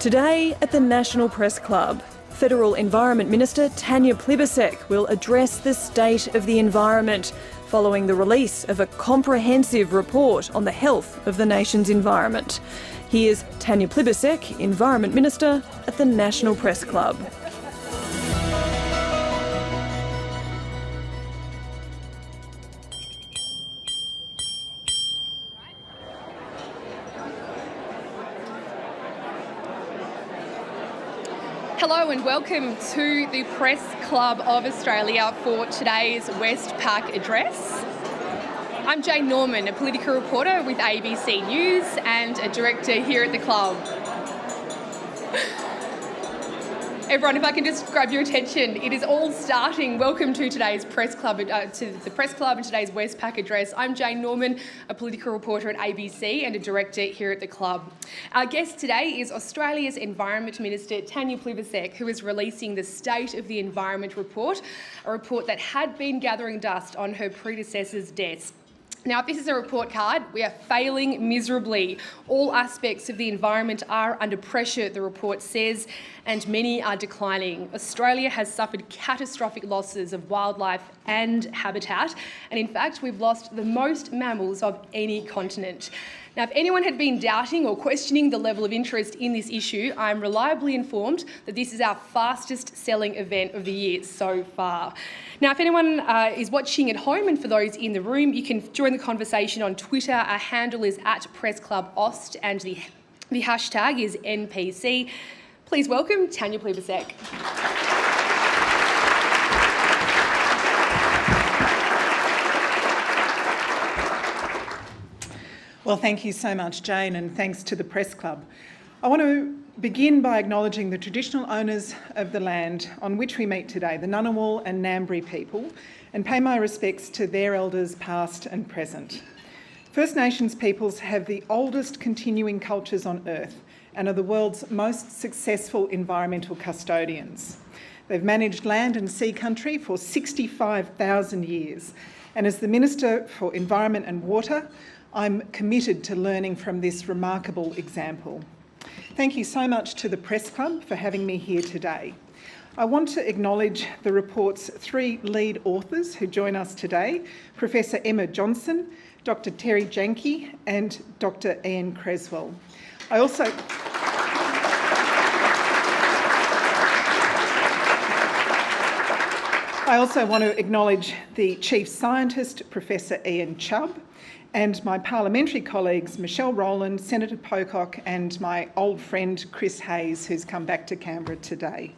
Today at the National Press Club, Federal Environment Minister Tanya Plibersek will address the state of the environment following the release of a comprehensive report on the health of the nation's environment. Here's Tanya Plibersek, Environment Minister at the National Press Club. Hello and welcome to the Press Club of Australia for today's Westpac address. I'm Jane Norman, a political reporter with ABC News and a director here at the club. Everyone, if I can just grab your attention, it is all starting. Welcome to today's Press Club, to the Press Club and today's Westpac address. I'm Jane Norman, a political reporter at ABC and a director here at the club. Our guest today is Australia's Environment Minister Tanya Plibersek, who is releasing the State of the Environment report, a report that had been gathering dust on her predecessor's desk. Now, if this is a report card, we are failing miserably. All aspects of the environment are under pressure, the report says, and many are declining. Australia has suffered catastrophic losses of wildlife and habitat, and in fact, we've lost the most mammals of any continent. Now, if anyone had been doubting or questioning the level of interest in this issue, I'm reliably informed that this is our fastest selling event of the year so far. Now, if anyone is watching at home and for those in the room, you can join the conversation on Twitter. Our handle is @PressClubAust and the hashtag is NPC. Please welcome Tanya Plibersek. Well, thank you so much, Jane, and thanks to the Press Club. I want to begin by acknowledging the traditional owners of the land on which we meet today, the Ngunnawal and Ngambri people, and pay my respects to their elders past and present. First Nations peoples have the oldest continuing cultures on Earth and are the world's most successful environmental custodians. They've managed land and sea country for 65,000 years, and as the Minister for Environment and Water, I'm committed to learning from this remarkable example. Thank you so much to the Press Club for having me here today. I want to acknowledge the report's three lead authors who join us today, Professor Emma Johnson, Dr Terry Janke and Dr Ian Creswell. I also want to acknowledge the Chief Scientist, Professor Ian Chubb, and my parliamentary colleagues, Michelle Rowland, Senator Pocock, and my old friend Chris Hayes, who's come back to Canberra today.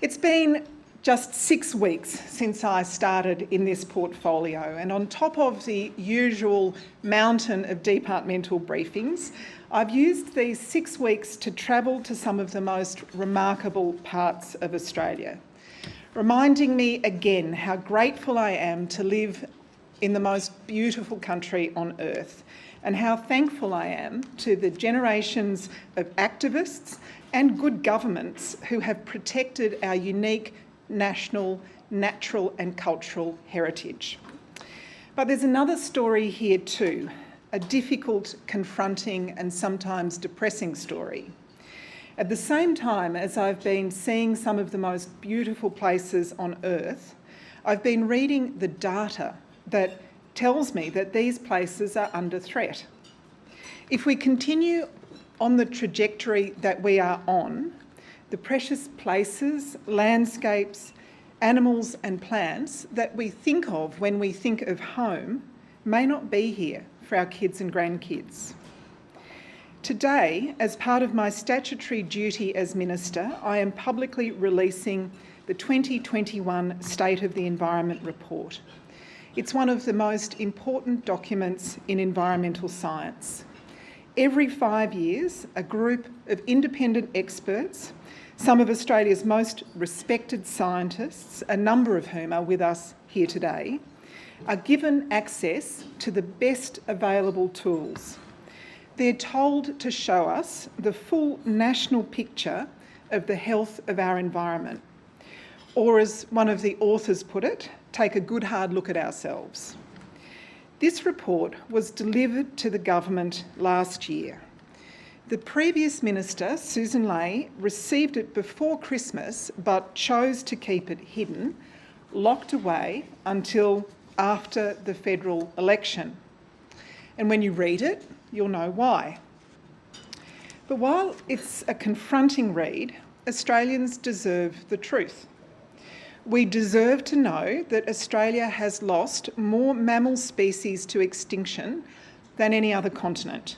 It's been just 6 weeks since I started in this portfolio, and on top of the usual mountain of departmental briefings, I've used these 6 weeks to travel to some of the most remarkable parts of Australia, reminding me again how grateful I am to live in the most beautiful country on earth, and how thankful I am to the generations of activists and good governments who have protected our unique national, natural and cultural heritage. But there's another story here too, a difficult, confronting and sometimes depressing story. At the same time as I've been seeing some of the most beautiful places on earth, I've been reading the data that tells me that these places are under threat. If we continue on the trajectory that we are on, the precious places, landscapes, animals and plants that we think of when we think of home may not be here for our kids and grandkids. Today, as part of my statutory duty as Minister, I am publicly releasing the 2021 State of the Environment report. It's one of the most important documents in environmental science. Every 5 years, a group of independent experts, some of Australia's most respected scientists, a number of whom are with us here today, are given access to the best available tools. They're told to show us the full national picture of the health of our environment. Or as one of the authors put it, take a good hard look at ourselves. This report was delivered to the government last year. The previous minister, Susan Ley, received it before Christmas but chose to keep it hidden, locked away until after the federal election. And when you read it, you'll know why. But while it's a confronting read, Australians deserve the truth. We deserve to know that Australia has lost more mammal species to extinction than any other continent.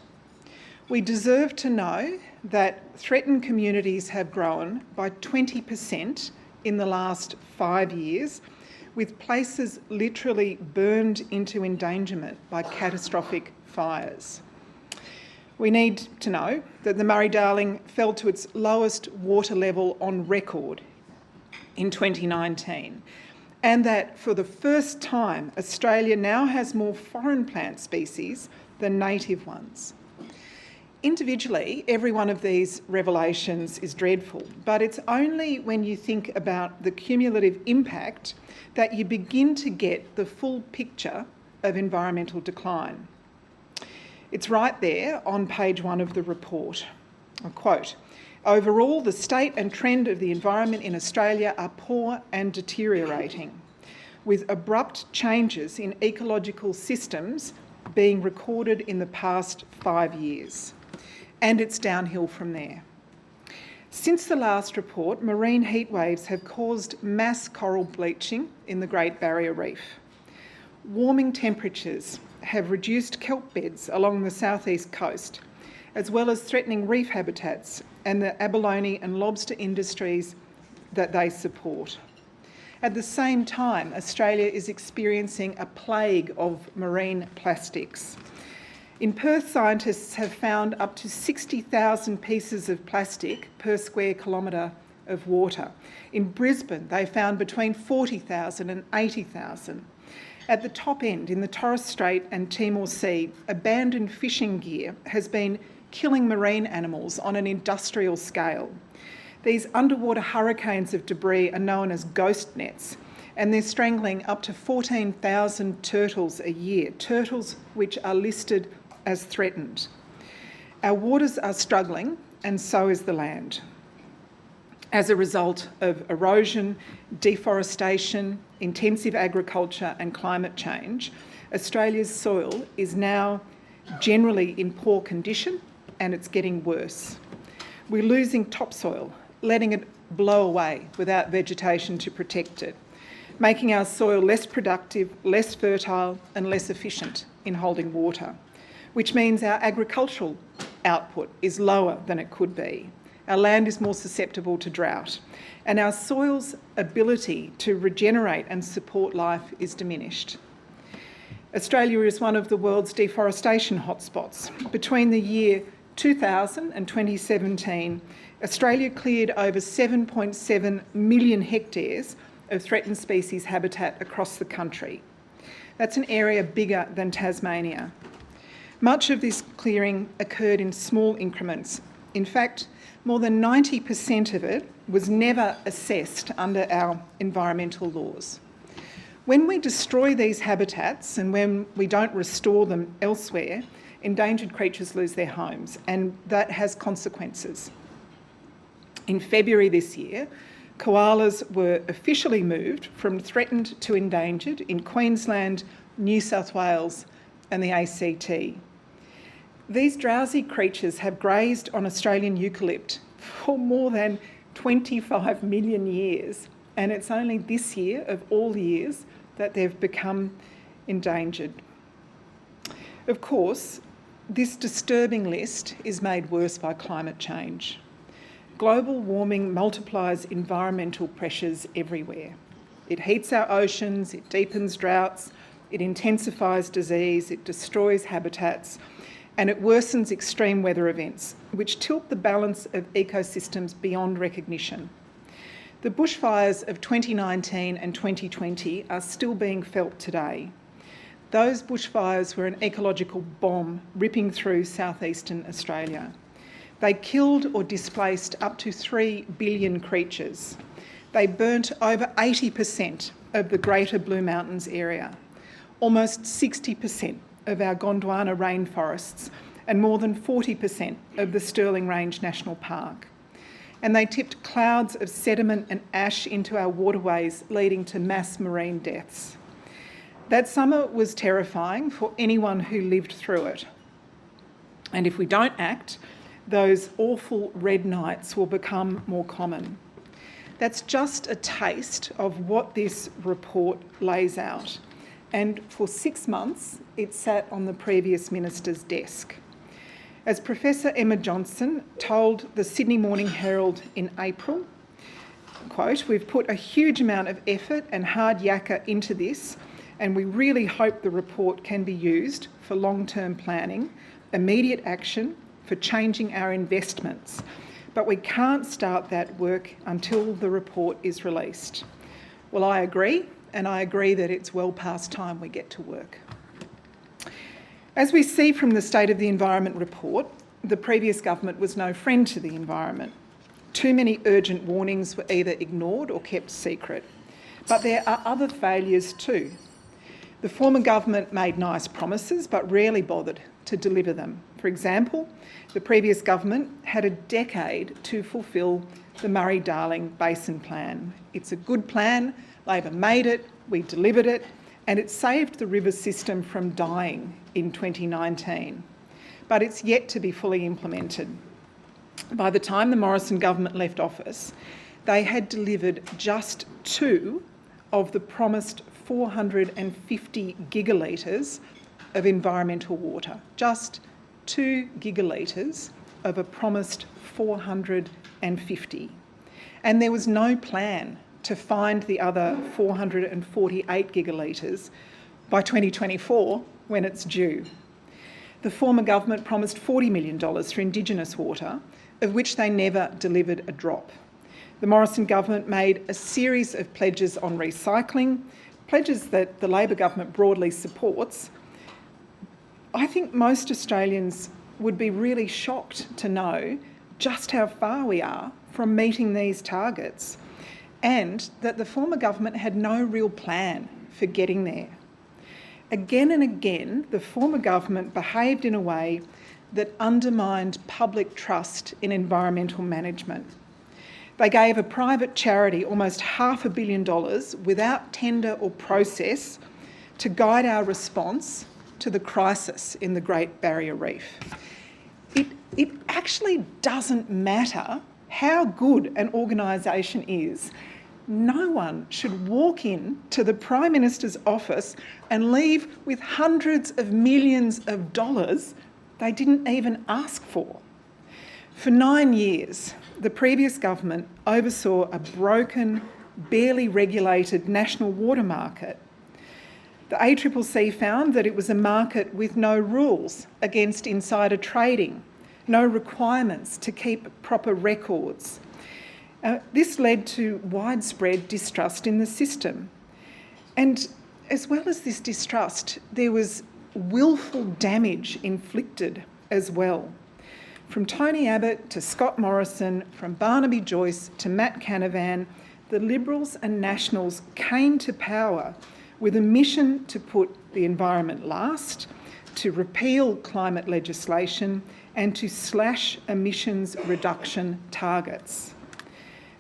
We deserve to know that threatened communities have grown by 20% in the last 5 years, with places literally burned into endangerment by catastrophic fires. We need to know that the Murray-Darling fell to its lowest water level on record in 2019, and that for the first time, Australia now has more foreign plant species than native ones. Individually, every one of these revelations is dreadful, but it's only when you think about the cumulative impact that you begin to get the full picture of environmental decline. It's right there on page 1 of the report. I quote, "Overall, the state and trend of the environment in Australia are poor and deteriorating, with abrupt changes in ecological systems being recorded in the past 5 years. And it's downhill from there. Since the last report, marine heat waves have caused mass coral bleaching in the Great Barrier Reef. Warming temperatures have reduced kelp beds along the southeast coast, as well as threatening reef habitats and the abalone and lobster industries that they support. At the same time, Australia is experiencing a plague of marine plastics. In Perth, scientists have found up to 60,000 pieces of plastic per square kilometre of water. In Brisbane, they found between 40,000 and 80,000. At the top end, in the Torres Strait and Timor Sea, abandoned fishing gear has been killing marine animals on an industrial scale. These underwater hurricanes of debris are known as ghost nets, and they're strangling up to 14,000 turtles a year, turtles which are listed as threatened. Our waters are struggling, and so is the land. As a result of erosion, deforestation, intensive agriculture and climate change, Australia's soil is now generally in poor condition, and it's getting worse. We're losing topsoil, letting it blow away without vegetation to protect it, making our soil less productive, less fertile and less efficient in holding water, which means our agricultural output is lower than it could be. Our land is more susceptible to drought, and our soil's ability to regenerate and support life is diminished. Australia is one of the world's deforestation hotspots. Between the year 2000 and 2017, Australia cleared over 7.7 million hectares of threatened species habitat across the country. That's an area bigger than Tasmania. Much of this clearing occurred in small increments. In fact, more than 90% of it was never assessed under our environmental laws. When we destroy these habitats and when we don't restore them elsewhere, endangered creatures lose their homes, and that has consequences. In February this year, koalas were officially moved from threatened to endangered in Queensland, New South Wales and the ACT. These drowsy creatures have grazed on Australian eucalypt for more than 25 million years, and it's only this year, of all years, that they've become endangered. Of course, this disturbing list is made worse by climate change. Global warming multiplies environmental pressures everywhere. It heats our oceans, it deepens droughts, it intensifies disease, it destroys habitats, and it worsens extreme weather events, which tilt the balance of ecosystems beyond recognition. The bushfires of 2019 and 2020 are still being felt today. Those bushfires were an ecological bomb ripping through southeastern Australia. They killed or displaced up to 3 billion creatures. They burnt over 80% of the Greater Blue Mountains area, almost 60% of our Gondwana rainforests, and more than 40% of the Stirling Range National Park. And they tipped clouds of sediment and ash into our waterways, leading to mass marine deaths. That summer was terrifying for anyone who lived through it. And if we don't act, those awful red nights will become more common. That's just a taste of what this report lays out. And for 6 months, it sat on the previous minister's desk. As Professor Emma Johnson told the Sydney Morning Herald in April, quote, "We've put a huge amount of effort and hard yakka into this, and we really hope the report can be used for long-term planning, immediate action, for changing our investments. But we can't start that work until the report is released." Well, I agree, and I agree that it's well past time we get to work. As we see from the State of the Environment report, the previous government was no friend to the environment. Too many urgent warnings were either ignored or kept secret. But there are other failures too. The former government made nice promises but rarely bothered to deliver them. For example, the previous government had a decade to fulfil the Murray-Darling Basin Plan. It's a good plan, Labor made it, we delivered it, and it saved the river system from dying in 2019. But it's yet to be fully implemented. By the time the Morrison government left office, they had delivered just 2 of the promised 450 gigalitres of environmental water. Just 2 gigalitres of a promised 450. And there was no plan to find the other 448 gigalitres by 2024 when it's due. The former government promised $40 million for Indigenous water, of which they never delivered a drop. The Morrison government made a series of pledges on recycling, pledges that the Labor government broadly supports. I think most Australians would be really shocked to know just how far we are from meeting these targets, and that the former government had no real plan for getting there. Again and again, the former government behaved in a way that undermined public trust in environmental management. They gave a private charity almost $500 million without tender or process to guide our response to the crisis in the Great Barrier Reef. It actually doesn't matter how good an organisation is. No one should walk in to the Prime Minister's office and leave with hundreds of millions of dollars they didn't even ask for. For 9 years, the previous government oversaw a broken, barely regulated national water market. The ACCC found that it was a market with no rules against insider trading, no requirements to keep proper records. This led to widespread distrust in the system. And as well as this distrust, there was willful damage inflicted as well. From Tony Abbott to Scott Morrison, from Barnaby Joyce to Matt Canavan, the Liberals and Nationals came to power with a mission to put the environment last, to repeal climate legislation, and to slash emissions reduction targets.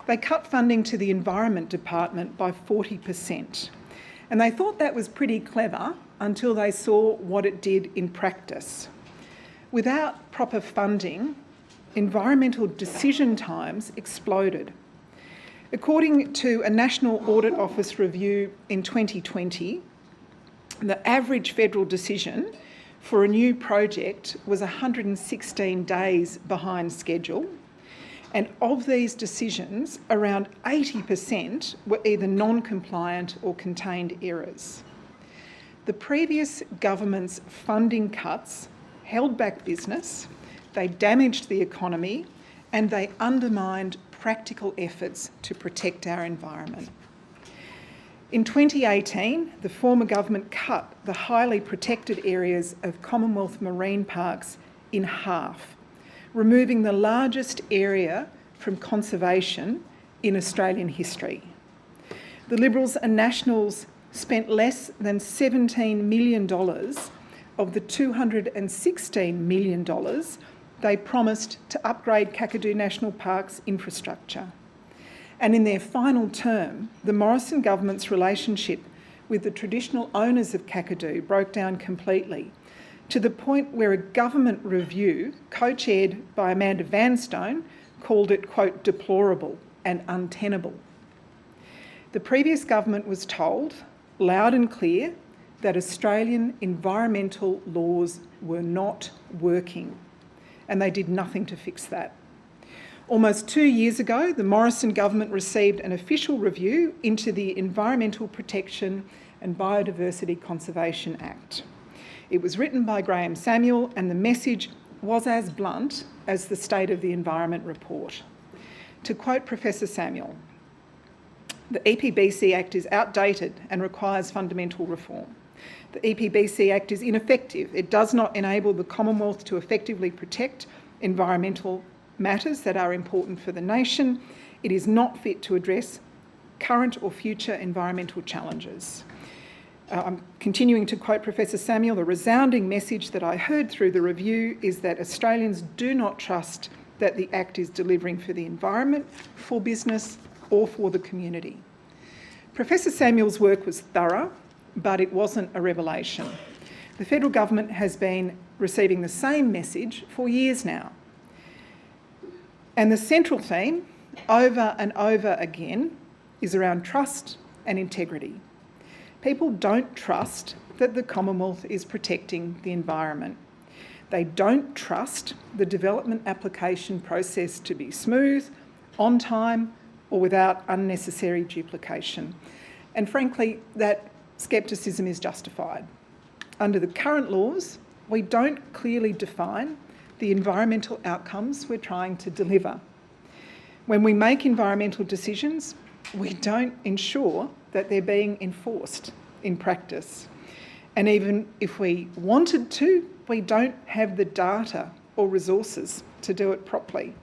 They cut funding to the Environment Department by 40%. And they thought that was pretty clever until they saw what it did in practice. Without proper funding, environmental decision times exploded. According to a National Audit Office review in 2020, the average federal decision for a new project was 116 days behind schedule. And of these decisions, around 80% were either non-compliant or contained errors. The previous government's funding cuts held back business, they damaged the economy, and they undermined practical efforts to protect our environment. In 2018, the former government cut the highly protected areas of Commonwealth marine parks in half, removing the largest area from conservation in Australian history. The Liberals and Nationals spent less than $17 million of the $216 million they promised to upgrade Kakadu National Park's infrastructure. And in their final term, the Morrison government's relationship with the traditional owners of Kakadu broke down completely, to the point where a government review, co-chaired by Amanda Vanstone, called it, quote, deplorable and untenable. The previous government was told, loud and clear, that Australian environmental laws were not working, and they did nothing to fix that. Almost 2 years ago, the Morrison government received an official review into the Environmental Protection and Biodiversity Conservation Act. It was written by Graham Samuel, and the message was as blunt as the State of the Environment report. To quote Professor Samuel, the EPBC Act is outdated and requires fundamental reform. The EPBC Act is ineffective. It does not enable the Commonwealth to effectively protect environmental matters that are important for the nation. It is not fit to address current or future environmental challenges. I'm continuing to quote Professor Samuel. The resounding message that I heard through the review is that Australians do not trust that the Act is delivering for the environment, for business, or for the community. Professor Samuel's work was thorough, but it wasn't a revelation. The federal government has been receiving the same message for years now. And the central theme, over and over again, is around trust and integrity. People don't trust that the Commonwealth is protecting the environment. They don't trust the development application process to be smooth, on time, or without unnecessary duplication. And frankly, that scepticism is justified. Under the current laws, we don't clearly define the environmental outcomes we're trying to deliver. When we make environmental decisions, we don't ensure that they're being enforced in practice. And even if we wanted to, we don't have the data or resources to do it properly.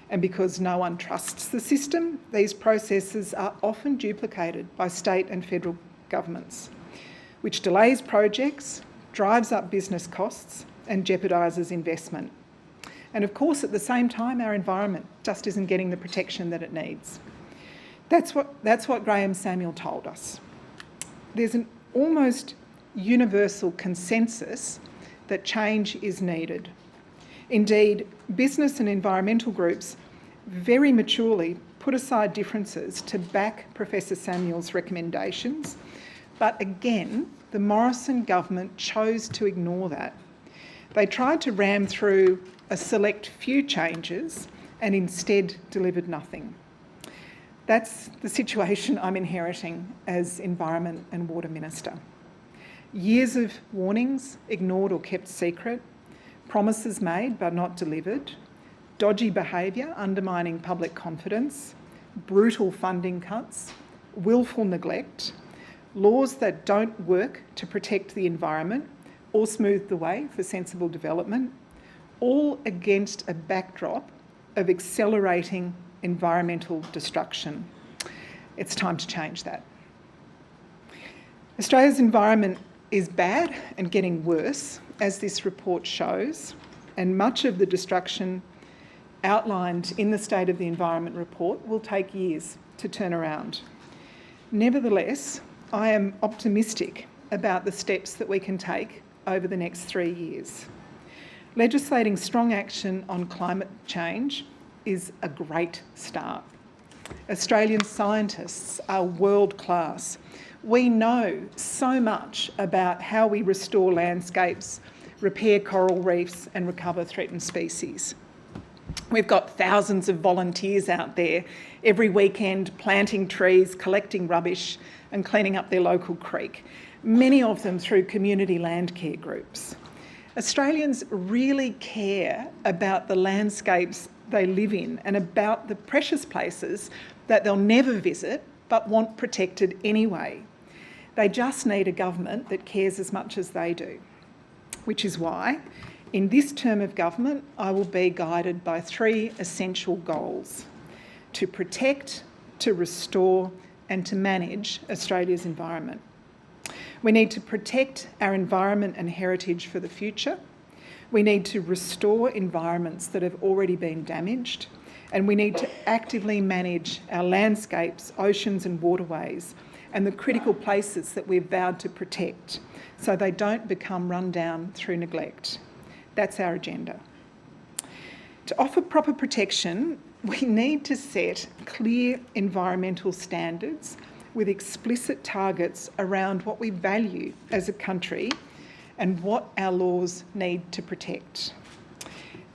And because no one trusts the system, these processes are often duplicated by state and federal governments, which delays projects, drives up business costs, and jeopardises investment. And of course, at the same time, our environment just isn't getting the protection that it needs. That's what Graham Samuel told us. There's an almost universal consensus that change is needed. Indeed, business and environmental groups very maturely put aside differences to back Professor Samuel's recommendations, but again, the Morrison government chose to ignore that. They tried to ram through a select few changes and instead delivered nothing. That's the situation I'm inheriting as Environment and Water Minister. Years of warnings ignored or kept secret, promises made but not delivered, dodgy behaviour undermining public confidence, brutal funding cuts, willful neglect, laws that don't work to protect the environment or smooth the way for sensible development, all against a backdrop of accelerating environmental destruction. It's time to change that. Australia's environment is bad and getting worse, as this report shows, and much of the destruction outlined in the State of the Environment report will take years to turn around. Nevertheless, I am optimistic about the steps that we can take over the next 3 years. Legislating strong action on climate change is a great start. Australian scientists are world class. We know so much about how we restore landscapes, repair coral reefs and recover threatened species. We've got thousands of volunteers out there every weekend planting trees, collecting rubbish and cleaning up their local creek, many of them through community land care groups. Australians really care about the landscapes they live in and about the precious places that they'll never visit but want protected anyway. They just need a government that cares as much as they do, which is why in this term of government I will be guided by 3 essential goals: to protect, to restore and to manage Australia's environment. We need to protect our environment and heritage for the future. We need to restore environments that have already been damaged. And we need to actively manage our landscapes, oceans and waterways and the critical places that we've vowed to protect so they don't become run down through neglect. That's our agenda. To offer proper protection, we need to set clear environmental standards with explicit targets around what we value as a country and what our laws need to protect.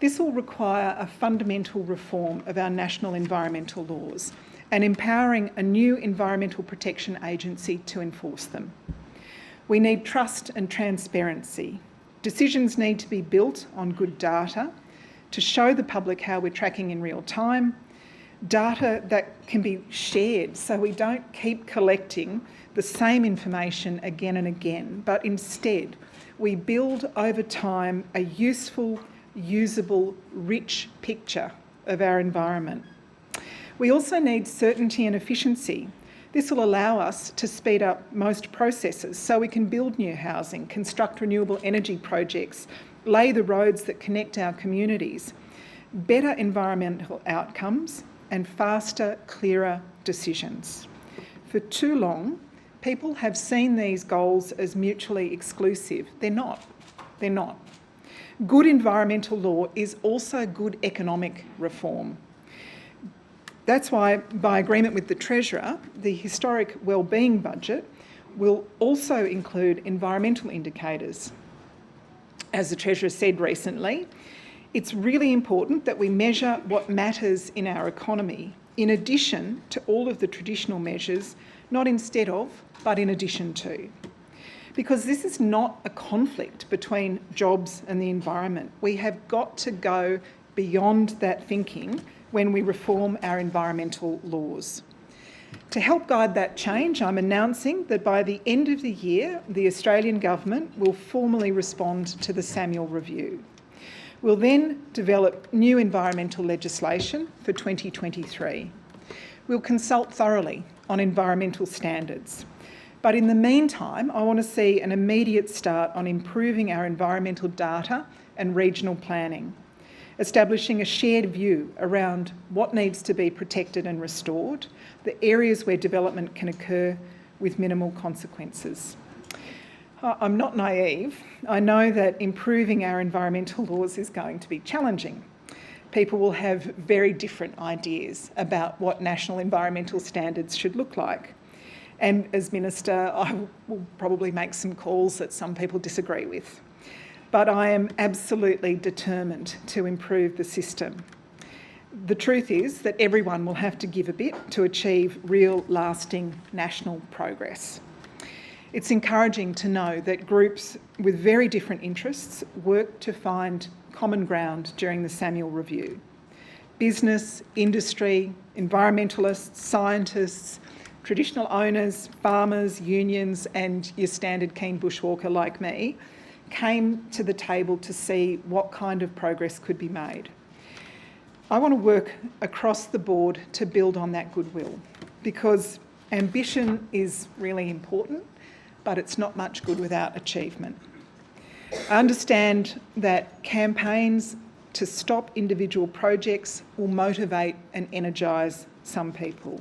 This will require a fundamental reform of our national environmental laws and empowering a new environmental protection agency to enforce them. We need trust and transparency. Decisions need to be built on good data to show the public how we're tracking in real time, data that can be shared so we don't keep collecting the same information again and again, but instead we build over time a useful, usable, rich picture of our environment. We also need certainty and efficiency. This will allow us to speed up most processes so we can build new housing, construct renewable energy projects, lay the roads that connect our communities, better environmental outcomes and faster, clearer decisions. For too long, people have seen these goals as mutually exclusive. They're not. They're not. Good environmental law is also good economic reform. That's why, by agreement with the Treasurer, the historic wellbeing budget will also include environmental indicators. As the Treasurer said recently, it's really important that we measure what matters in our economy, in addition to all of the traditional measures, not instead of, but in addition to. Because this is not a conflict between jobs and the environment. We have got to go beyond that thinking when we reform our environmental laws. To help guide that change, I'm announcing that by the end of the year, the Australian Government will formally respond to the Samuel Review. We'll then develop new environmental legislation for 2023. We'll consult thoroughly on environmental standards. But in the meantime, I want to see an immediate start on improving our environmental data and regional planning, establishing a shared view around what needs to be protected and restored, the areas where development can occur with minimal consequences. I'm not naive. I know that improving our environmental laws is going to be challenging. People will have very different ideas about what national environmental standards should look like. And as Minister, I will probably make some calls that some people disagree with. But I am absolutely determined to improve the system. The truth is that everyone will have to give a bit to achieve real, lasting national progress. It's encouraging to know that groups with very different interests work to find common ground during the Samuel Review. Business, industry, environmentalists, scientists, traditional owners, farmers, unions and your standard keen bushwalker like me came to the table to see what kind of progress could be made. I want to work across the board to build on that goodwill because ambition is really important, but it's not much good without achievement. I understand that campaigns to stop individual projects will motivate and energise some people.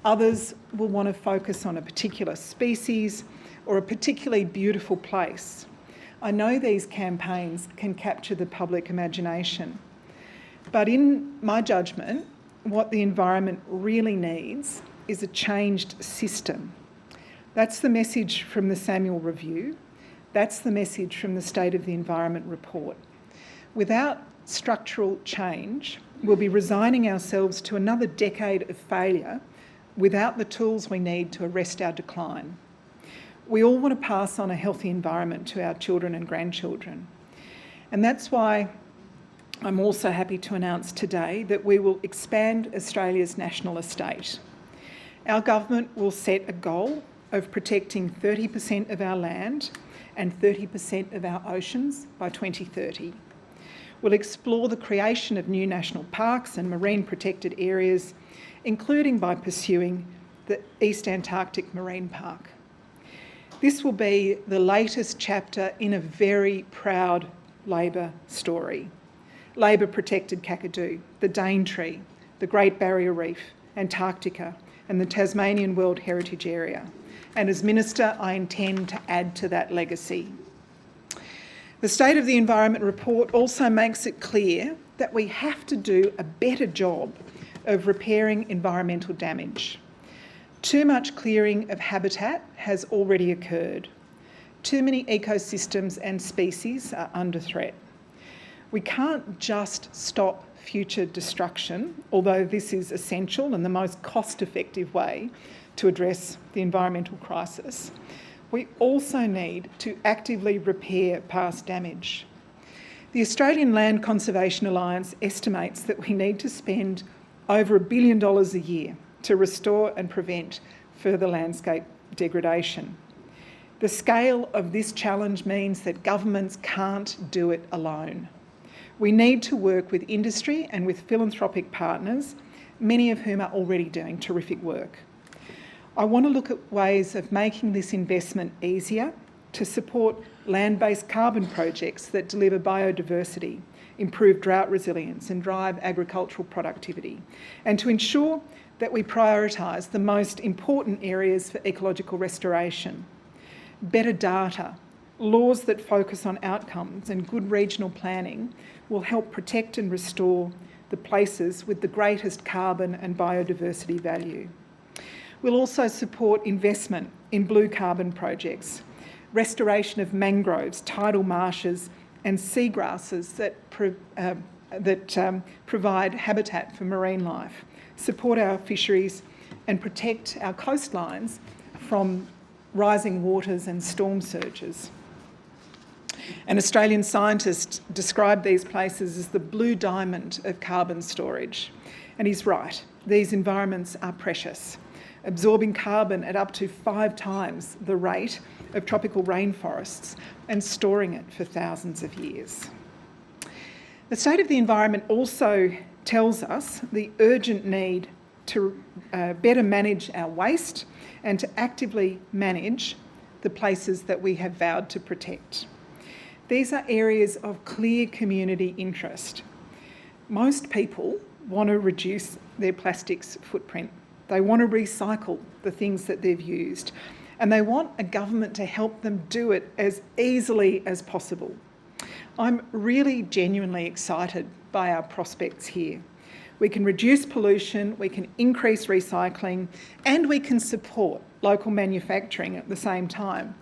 Others will want to focus on a particular species or a particularly beautiful place. I know these campaigns can capture the public imagination, but in my judgment, what the environment really needs is a changed system. That's the message from the Samuel Review. That's the message from the State of the Environment report. Without structural change, we'll be resigning ourselves to another decade of failure without the tools we need to arrest our decline. We all want to pass on a healthy environment to our children and grandchildren. And that's why I'm also happy to announce today that we will expand Australia's national estate. Our government will set a goal of protecting 30% of our land and 30% of our oceans by 2030. We'll explore the creation of new national parks and marine protected areas, including by pursuing the East Antarctic Marine Park. This will be the latest chapter in a very proud Labor story. Labor protected Kakadu, the Daintree, the Great Barrier Reef, Antarctica, and the Tasmanian World Heritage Area. And as Minister, I intend to add to that legacy. The State of the Environment report also makes it clear that we have to do a better job of repairing environmental damage. Too much clearing of habitat has already occurred. Too many ecosystems and species are under threat. We can't just stop future destruction, although this is essential and the most cost-effective way to address the environmental crisis. We also need to actively repair past damage. The Australian Land Conservation Alliance estimates that we need to spend over $1 billion a year to restore and prevent further landscape degradation. The scale of this challenge means that governments can't do it alone. We need to work with industry and with philanthropic partners, many of whom are already doing terrific work. I want to look at ways of making this investment easier to support land-based carbon projects that deliver biodiversity, improve drought resilience and drive agricultural productivity, and to ensure that we prioritise the most important areas for ecological restoration. Better data, laws that focus on outcomes and good regional planning will help protect and restore the places with the greatest carbon and biodiversity value. We'll also support investment in blue carbon projects, restoration of mangroves, tidal marshes and seagrasses that provide habitat for marine life, support our fisheries and protect our coastlines from rising waters and storm surges. An Australian scientist described these places as the blue diamond of carbon storage. And he's right, these environments are precious, absorbing carbon at up to 5 times the rate of tropical rainforests and storing it for thousands of years. The State of the Environment also tells us the urgent need to better manage our waste and to actively manage the places that we have vowed to protect. These are areas of clear community interest. Most people want to reduce their plastics footprint. They want to recycle the things that they've used, and they want a government to help them do it as easily as possible. I'm really genuinely excited by our prospects here. We can reduce pollution, we can increase recycling, and we can support local manufacturing at the same time.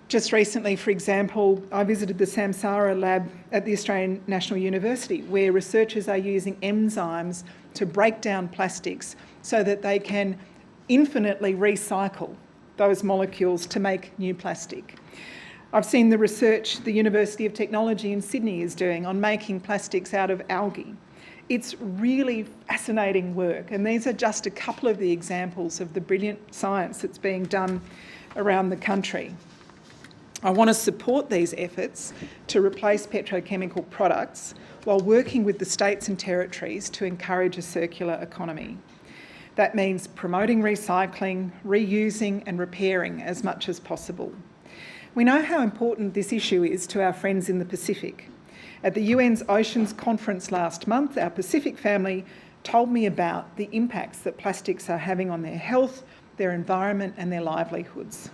Just recently, for example, I visited the Samsara lab at the Australian National University, where researchers are using enzymes to break down plastics so that they can infinitely recycle those molecules to make new plastic. I've seen the research the University of Technology in Sydney is doing on making plastics out of algae. It's really fascinating work, and these are just a couple of the examples of the brilliant science that's being done around the country. I want to support these efforts to replace petrochemical products while working with the states and territories to encourage a circular economy. That means promoting recycling, reusing and repairing as much as possible. We know how important this issue is to our friends in the Pacific. At the UN's Oceans Conference last month, our Pacific family told me about the impacts that plastics are having on their health, their environment and their livelihoods.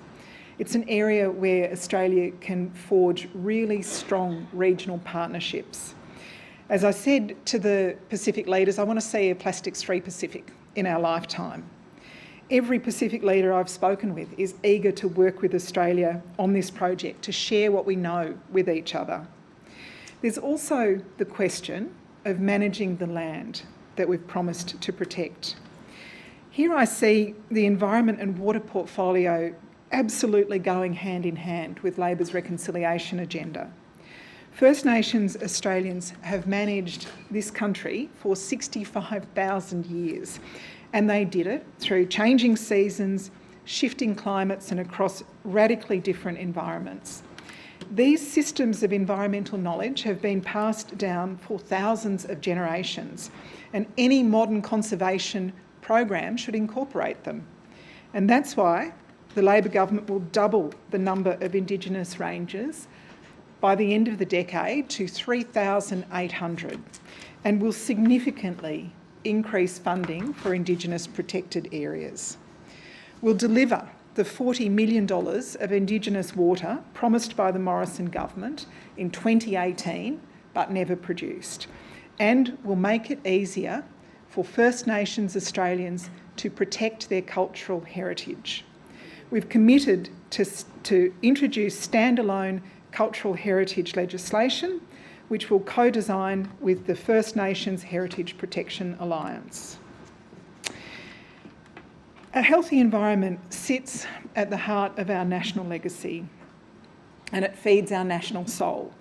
It's an area where Australia can forge really strong regional partnerships. As I said to the Pacific leaders, I want to see a plastics-free Pacific in our lifetime. Every Pacific leader I've spoken with is eager to work with Australia on this project, to share what we know with each other. There's also the question of managing the land that we've promised to protect. Here I see the environment and water portfolio absolutely going hand in hand with Labor's reconciliation agenda. First Nations Australians have managed this country for 65,000 years, and they did it through changing seasons, shifting climates and across radically different environments. These systems of environmental knowledge have been passed down for thousands of generations, and any modern conservation program should incorporate them. And that's why the Labor government will double the number of Indigenous rangers by the end of the decade to 3,800 and will significantly increase funding for Indigenous protected areas. We'll deliver the $40 million of Indigenous water promised by the Morrison government in 2018 but never produced, and will make it easier for First Nations Australians to protect their cultural heritage. We've committed to introduce standalone cultural heritage legislation, which will co-design with the First Nations Heritage Protection Alliance. A healthy environment sits at the heart of our national legacy, and it feeds our national soul.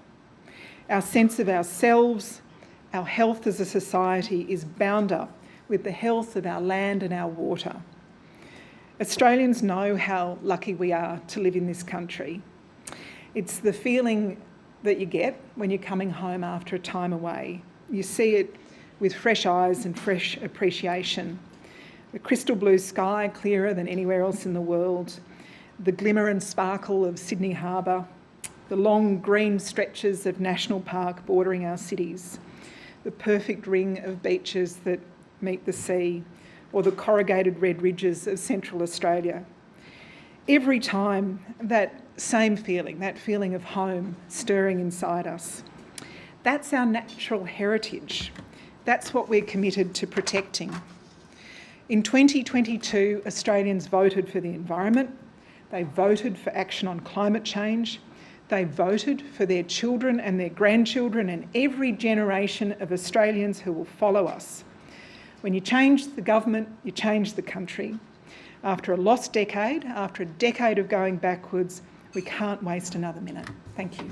Our sense of ourselves, our health as a society is bound up with the health of our land and our water. Australians know how lucky we are to live in this country. It's the feeling that you get when you're coming home after a time away. You see it with fresh eyes and fresh appreciation. The crystal blue sky, clearer than anywhere else in the world, the glimmer and sparkle of Sydney Harbour, the long green stretches of National Park bordering our cities, the perfect ring of beaches that meet the sea, or the corrugated red ridges of Central Australia. Every time that same feeling, that feeling of home stirring inside us. That's our natural heritage. That's what we're committed to protecting. In 2022, Australians voted for the environment. They voted for action on climate change. They voted for their children and their grandchildren and every generation of Australians who will follow us. When you change the government, you change the country. After a lost decade, after a decade of going backwards, we can't waste another minute. Thank you.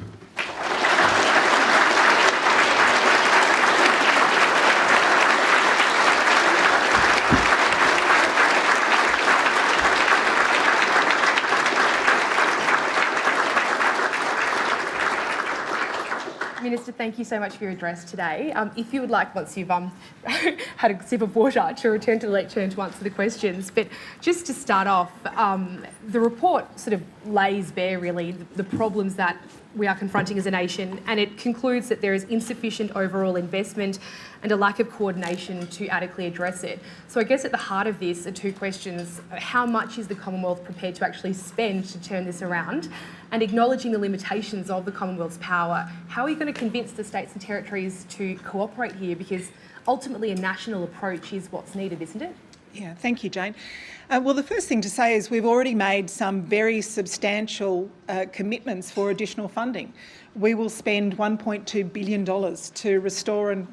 Minister, thank you so much for your address today. If you would like, once you've had a sip of water, to return to the lectern to answer the questions. But just to start off, the report sort of lays bare, really, the problems that we are confronting as a nation, and it concludes that there is insufficient overall investment and a lack of coordination to adequately address it. So I guess at the heart of this are two questions. How much is the Commonwealth prepared to actually spend to turn this around? And acknowledging the limitations of the Commonwealth's power, how are you going to convince the states and territories to cooperate here? Because ultimately a national approach is what's needed, isn't it? Yeah, thank you, Jane. Well, the first thing to say is we've already made some very substantial commitments for additional funding. We will spend $1.2 billion to restore and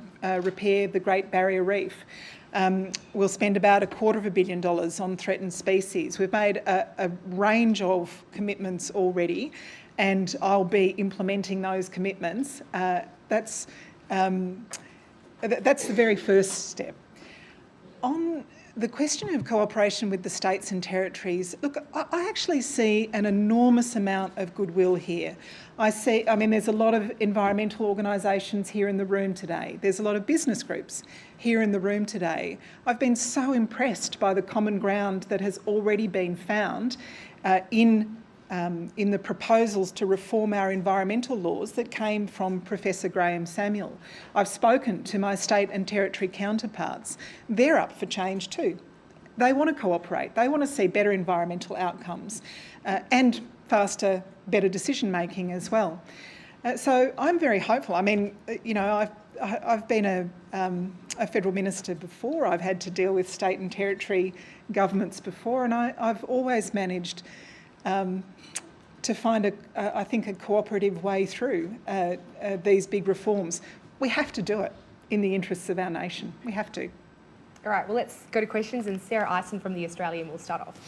repair the Great Barrier Reef. We'll spend about $250 million on threatened species. We've made a range of commitments already, and I'll be implementing those commitments. That's the very first step. On the question of cooperation with the states and territories, look, I actually see an enormous amount of goodwill here. There's a lot of environmental organisations here in the room today. There's a lot of business groups here in the room today. I've been so impressed by the common ground that has already been found in the proposals to reform our environmental laws that came from Professor Graham Samuel. I've spoken to my state and territory counterparts. They're up for change too. They want to cooperate. They want to see better environmental outcomes and faster, better decision making as well. So I'm very hopeful. I mean, I've been a federal minister before. I've had to deal with state and territory governments before, and I've always managed to find a cooperative way through these big reforms. We have to do it in the interests of our nation. We have to. All right, well, let's go to questions, and Sarah Eisen from The Australian will start off.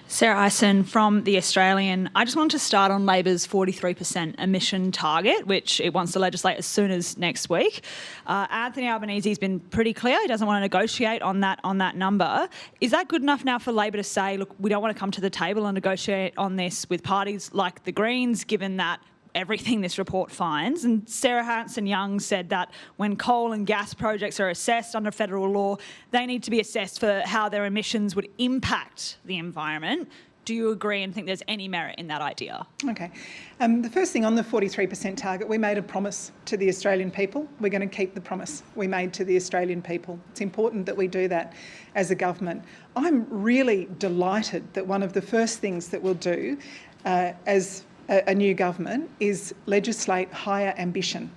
Sarah Eisen from The Australian. I just wanted to start on Labor's 43% emission target, which it wants to legislate as soon as next week. Anthony Albanese's been pretty clear. He doesn't want to negotiate on that number. Is that good enough now for Labor to say, look, we don't want to come to the table and negotiate on this with parties like the Greens, given that everything this report finds? And Sarah Hanson-Young said that when coal and gas projects are assessed under federal law, they need to be assessed for how their emissions would impact the environment. do you agree and think there's any merit in that idea? Okay. The first thing on the 43% target, we made a promise to the Australian people. We're going to keep the promise we made to the Australian people. It's important that we do that as a government. I'm really delighted that one of the first things that we'll do as a new government is legislate higher ambition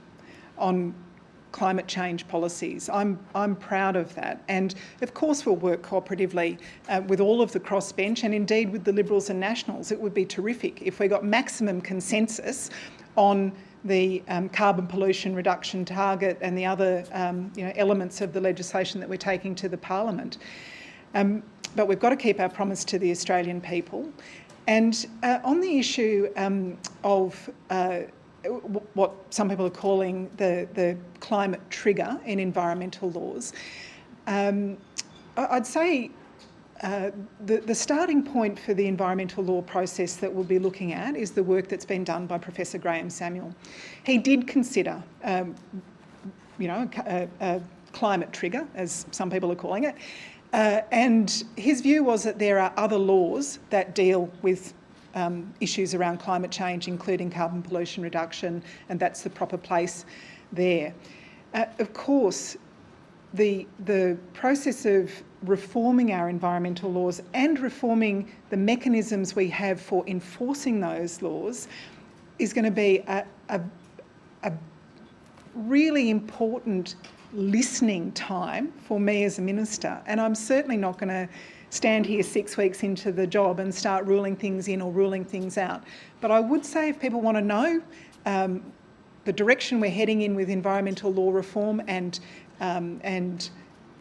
on climate change policies. I'm proud of that, and of course we'll work cooperatively with all of the crossbench, and indeed with the Liberals and Nationals. It would be terrific if we got maximum consensus on the carbon pollution reduction target and the other elements of the legislation that we're taking to the Parliament. But we've got to keep our promise to the Australian people. And on the issue of what some people are calling the climate trigger in environmental laws, I'd say the starting point for the environmental law process that we'll be looking at is the work that's been done by Professor Graham Samuel. He did consider, a climate trigger, as some people are calling it, and his view was that there are other laws that deal with issues around climate change, including carbon pollution reduction, and that's the proper place there. Of course, the process of reforming our environmental laws and reforming the mechanisms we have for enforcing those laws is going to be a really important listening time for me as a minister. And I'm certainly not going to stand here 6 weeks into the job and start ruling things in or ruling things out. But I would say if people want to know the direction we're heading in with environmental law reform and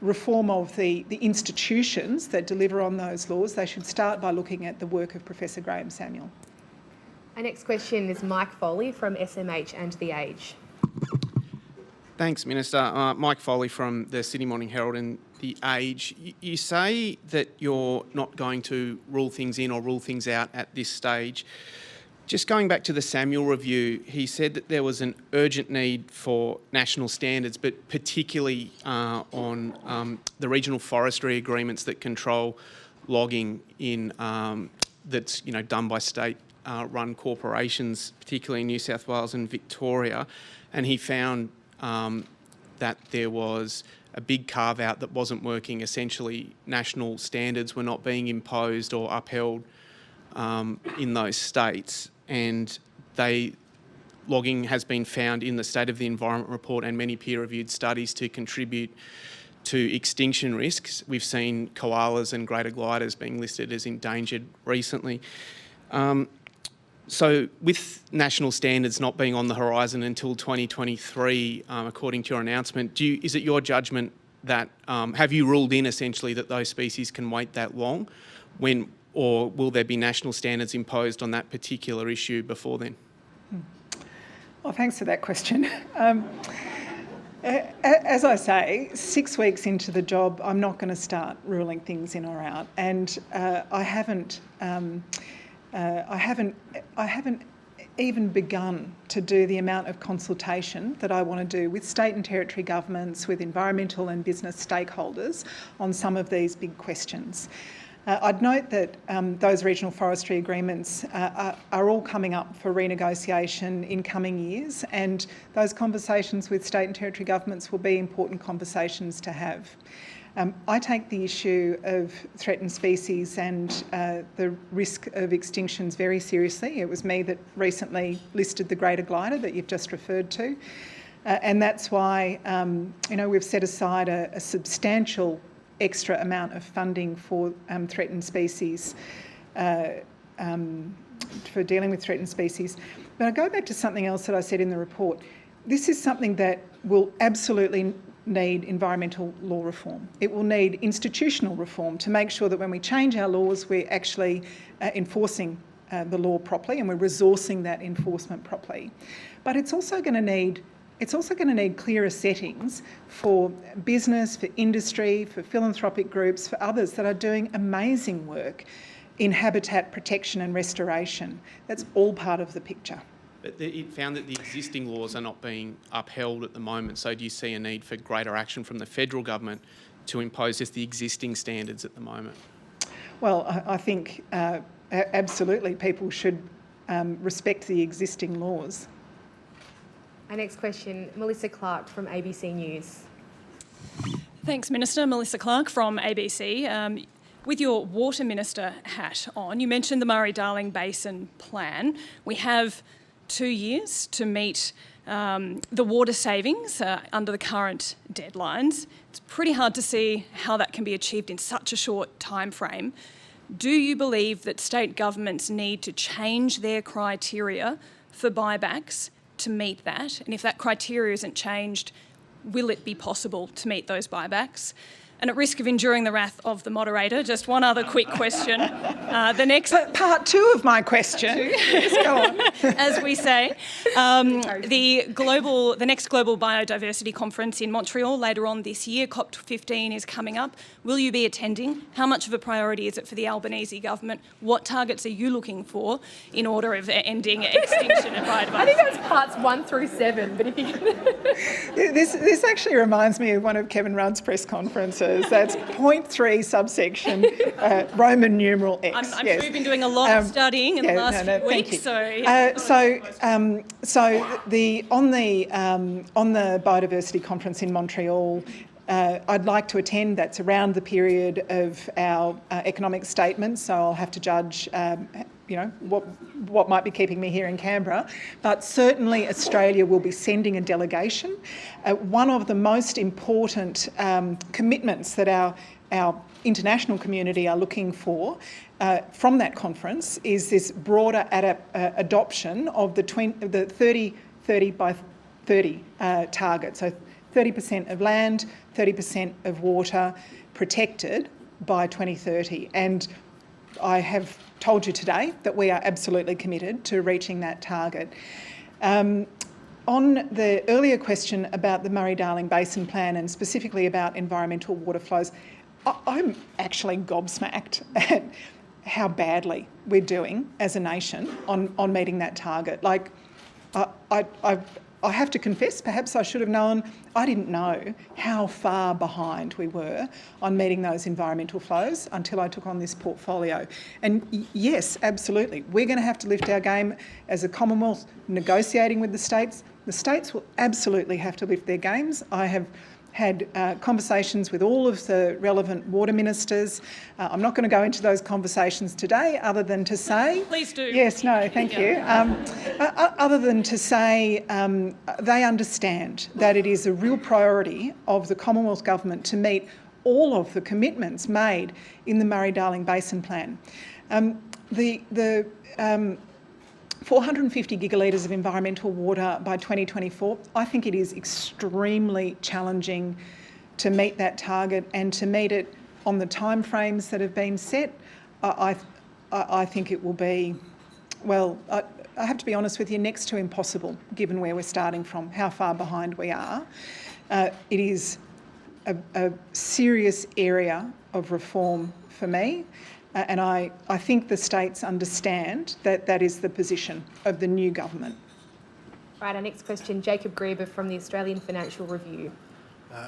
reform of the institutions that deliver on those laws, they should start by looking at the work of Professor Graham Samuel. Our next question is Mike Foley from SMH and The Age. Thanks, Minister. Mike Foley from the Sydney Morning Herald and The Age. You say that you're not going to rule things in or rule things out at this stage. Just going back to the Samuel review, he said that there was an urgent need for national standards, but particularly on the regional forestry agreements that control logging in that's done by state-run corporations, particularly in New South Wales and Victoria, and he found that there was a big carve-out that wasn't working. Essentially, national standards were not being imposed or upheld in those states, and logging has been found in the State of the Environment report and many peer-reviewed studies to contribute to extinction risks. We've seen koalas and greater gliders being listed as endangered recently. So with national standards not being on the horizon until 2023, according to your announcement, is it your judgment that, have you ruled in essentially that those species can wait that long, or will there be national standards imposed on that particular issue before then? Well, thanks for that question. As I say, 6 weeks into the job, I'm not going to start ruling things in or out, and I haven't even begun to do the amount of consultation that I want to do with state and territory governments, with environmental and business stakeholders on some of these big questions. I'd note that those regional forestry agreements are all coming up for renegotiation in coming years, and those conversations with state and territory governments will be important conversations to have. I take the issue of threatened species and the risk of extinctions very seriously. It was me that recently listed the greater glider that you've just referred to, and that's why we've set aside a substantial extra amount of funding for threatened species, for dealing with threatened species. But I go back to something else that I said in the report. This is something that will absolutely need environmental law reform. It will need institutional reform to make sure that when we change our laws, we're actually enforcing the law properly and we're resourcing that enforcement properly. But it's also going to need clearer settings for business, for industry, for philanthropic groups, for others that are doing amazing work in habitat protection and restoration. That's all part of the picture. But it found that the existing laws are not being upheld at the moment. So do you see a need for greater action from the federal government to impose just the existing standards at the moment? Well, I think absolutely, people should respect the existing laws. Our next question, Melissa Clark from ABC News. Thanks, Minister. Melissa Clark from ABC. With your Water Minister hat on, you mentioned the Murray-Darling Basin Plan. We have 2 years to meet the water savings under the current deadlines. It's pretty hard to see how that can be achieved in such a short time frame. Do you believe that state governments need to change their criteria for buybacks to meet that? And if that criteria isn't changed, will it be possible to meet those buybacks? And at risk of enduring the wrath of the moderator, just one other quick question. The next Part 2 of my question. Yes, go on. As we say, the next Global Biodiversity Conference in Montreal later on this year, COP15, is coming up. Will you be attending? How much of a priority is it for the Albanese government? What targets are you looking for in order of ending extinction of biodiversity? I think that's parts 1 through 7, but if you This actually reminds me of one of Kevin Rudd's press conferences. That's point 3 subsection Roman numeral X. I'm sure you've been doing a lot of studying in the last few weeks. On the biodiversity conference in Montreal, I'd like to attend. That's around the period of our economic statements, so I'll have to judge what might be keeping me here in Canberra. But certainly Australia will be sending a delegation. One of the most important commitments that our international community are looking for from that conference is this broader adoption of the 30 by 30 target. So 30% of land, 30% of water protected by 2030. And I have told you today that we are absolutely committed to reaching that target. On the earlier question about the Murray-Darling Basin Plan and specifically about environmental water flows, I'm actually gobsmacked at how badly we're doing as a nation on meeting that target. Like, I have to confess, perhaps I should have known, I didn't know how far behind we were on meeting those environmental flows until I took on this portfolio. And yes, absolutely, we're going to have to lift our game as a Commonwealth, negotiating with the states. The states will absolutely have to lift their games. I have had conversations with all of the relevant water ministers. I'm not going to go into those conversations today other than to say... Please do. Yes, no, thank you. Other than to say they understand that it is a real priority of the Commonwealth Government to meet all of the commitments made in the Murray-Darling Basin Plan. The 450 gigalitres of environmental water by 2024, I think it is extremely challenging to meet that target and to meet it on the timeframes that have been set. I think it will be, well, I have to be honest with you, next to impossible, given where we're starting from, how far behind we are. It is a serious area of reform for me. And I think the states understand that that is the position of the new government. Right, our next question, Jacob Grieber from the Australian Financial Review.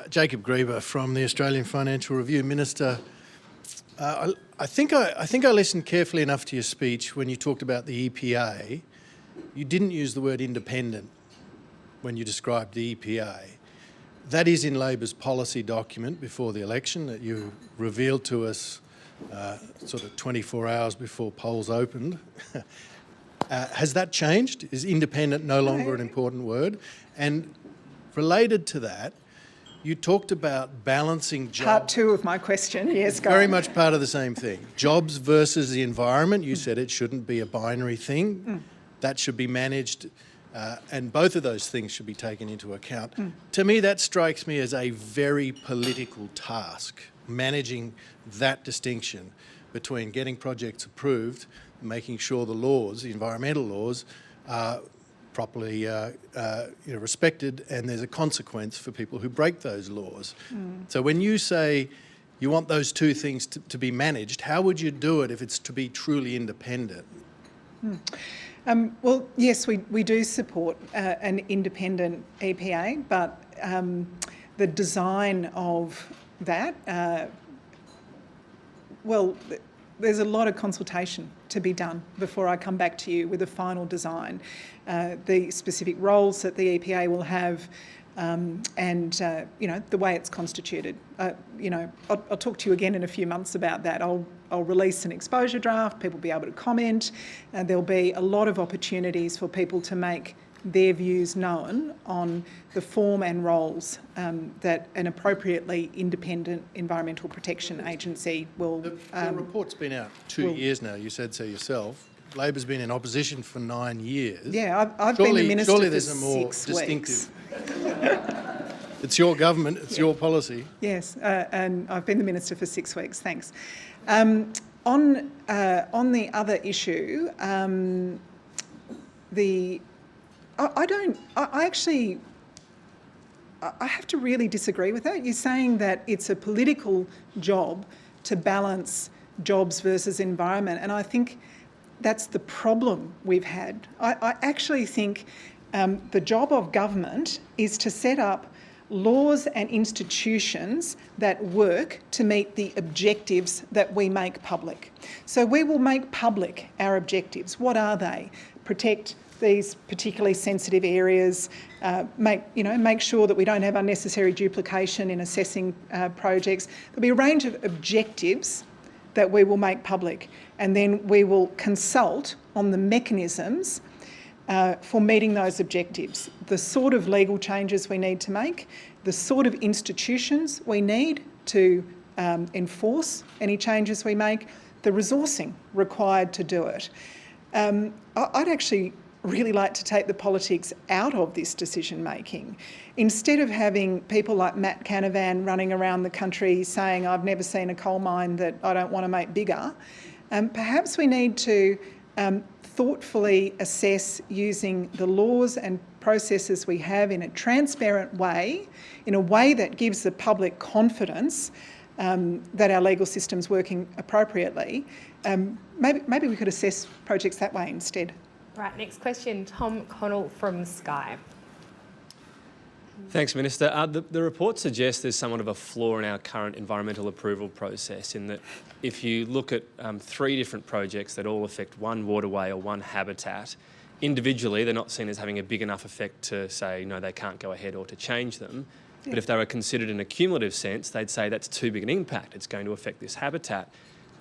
Jacob Grieber from the Australian Financial Review. Minister, I think I listened carefully enough to your speech when you talked about the EPA. You didn't use the word independent when you described the EPA. That is in Labor's policy document before the election that you revealed to us sort of 24 hours before polls opened. Has that changed? Is independent no longer an important word? And related to that, you talked about balancing jobs. Part 2 of my question, yes, go Very on. much part of the same thing. Jobs versus the environment. You said it shouldn't be a binary thing. That should be managed, and both of those things should be taken into account. To me, that strikes me as a very political task, managing that distinction between getting projects approved, making sure the laws, the environmental laws, are properly respected, and there's a consequence for people who break those laws. So when you say you want those two things to be managed, how would you do it if it's to be truly independent? Well, yes, we do support an independent EPA, but the design of that, well, there's a lot of consultation to be done before I come back to you with a final design. The specific roles that the EPA will have, and the way it's constituted. I'll talk to you again in a few months about that. I'll release an exposure draft. People will be able to comment. There'll be a lot of opportunities for people to make their views known on the form and roles that an appropriately independent environmental protection agency will... The report's been out 2 years now, you said so yourself. Labor's been in opposition for 9 years. Yeah, I've been the minister surely for there's a more 6 distinctive... weeks. It's your government, it's your policy. Yes, and I've been the minister for 6 weeks, thanks. On the other issue, I have to really disagree with that. You're saying that it's a political job to balance jobs versus environment, and I think that's the problem we've had. I actually think the job of government is to set up laws and institutions that work to meet the objectives that we make public. So we will make public our objectives. What are they? Protect these particularly sensitive areas, make sure that we don't have unnecessary duplication in assessing projects. There'll be a range of objectives that we will make public, and then we will consult on the mechanisms for meeting those objectives, the sort of legal changes we need to make, the sort of institutions we need to enforce any changes we make, the resourcing required to do it. I'd actually really like to take the politics out of this decision making. Instead of having people like Matt Canavan running around the country saying, I've never seen a coal mine that I don't want to make bigger, perhaps we need to thoughtfully assess using the laws and processes we have in a transparent way, in a way that gives the public confidence that our legal system's working appropriately. Maybe we could assess projects that way instead. Right, next question, Tom Connell from Sky. Thanks, Minister. The report suggests there's somewhat of a flaw in our current environmental approval process, in that if you look at 3 different projects that all affect one waterway or one habitat, individually they're not seen as having a big enough effect to say, no, they can't go ahead or to change them. Yeah. But if they were considered in a cumulative sense, they'd say that's too big an impact, it's going to affect this habitat.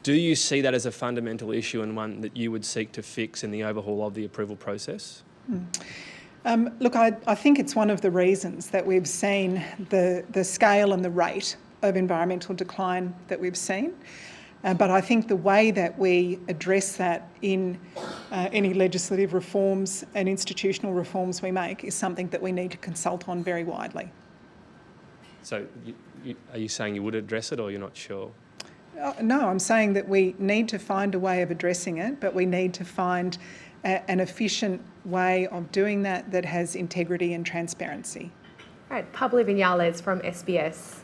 Do you see that as a fundamental issue and one that you would seek to fix in the overhaul of the approval process? Look, I think it's one of the reasons that we've seen the scale and the rate of environmental decline that we've seen. But I think the way that we address that in any legislative reforms and institutional reforms we make is something that we need to consult on very widely. So are you saying you would address it, or you're not sure? No, I'm saying that we need to find a way of addressing it, but we need to find an efficient way of doing that that has integrity and transparency. Right, Pablo Viñales from SBS.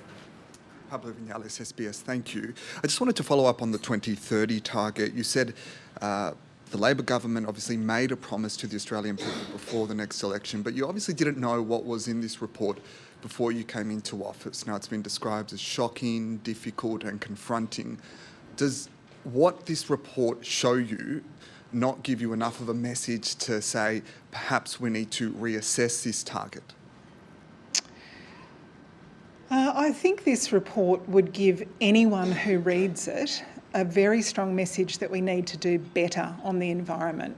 Pablo Viñales, SBS, thank you. I just wanted to follow up on the 2030 target. You said the Labor government obviously made a promise to the Australian people before the next election, but you obviously didn't know what was in this report before you came into office. Now it's been described as shocking, difficult and confronting. Does what this report show you not give you enough of a message to say perhaps we need to reassess this target? I think this report would give anyone who reads it a very strong message that we need to do better on the environment.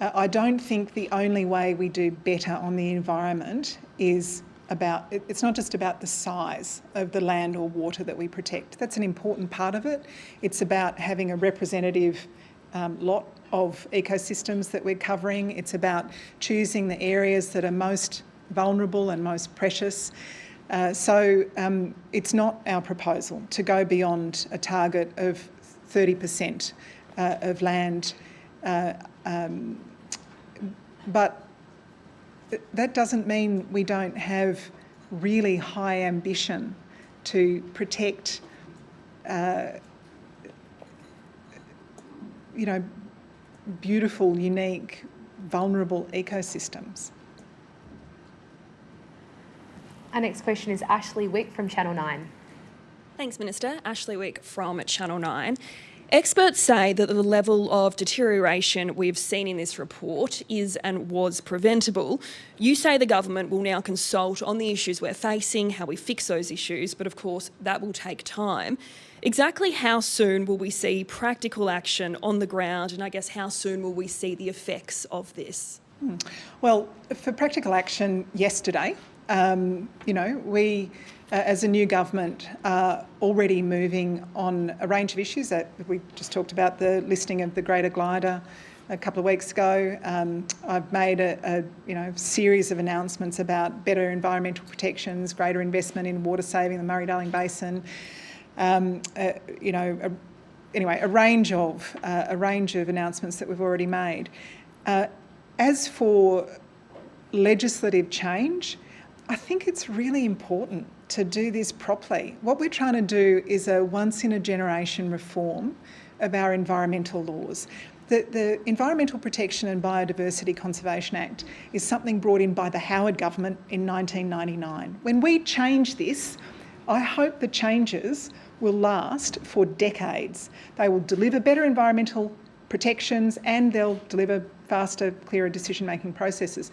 I don't think the only way we do better on the environment is it's not just about the size of the land or water that we protect. That's an important part of it. It's about having a representative lot of ecosystems that we're covering. It's about choosing the areas that are most vulnerable and most precious. So it's not our proposal to go beyond a target of 30% of land, but that doesn't mean we don't have really high ambition to protect, beautiful, unique, vulnerable ecosystems. Our next question is Ashley Wick from Channel 9. Thanks, Minister. Ashley Wick from Channel 9. Experts say that the level of deterioration we've seen in this report is and was preventable. You say the government will now consult on the issues we're facing, how we fix those issues, but of course that will take time. Exactly how soon will we see practical action on the ground, and I guess how soon will we see the effects of this? Well, for practical action yesterday, we as a new government are already moving on a range of issues that we just talked about, the listing of the Greater Glider a couple of weeks ago. I've made a series of announcements about better environmental protections, greater investment in water saving the Murray-Darling Basin. A range of announcements that we've already made. As for legislative change, I think it's really important to do this properly. What we're trying to do is a once-in-a-generation reform of our environmental laws. The Environmental Protection and Biodiversity Conservation Act is something brought in by the Howard government in 1999. When we change this, I hope the changes will last for decades. They will deliver better environmental protections and they'll deliver faster, clearer decision-making processes.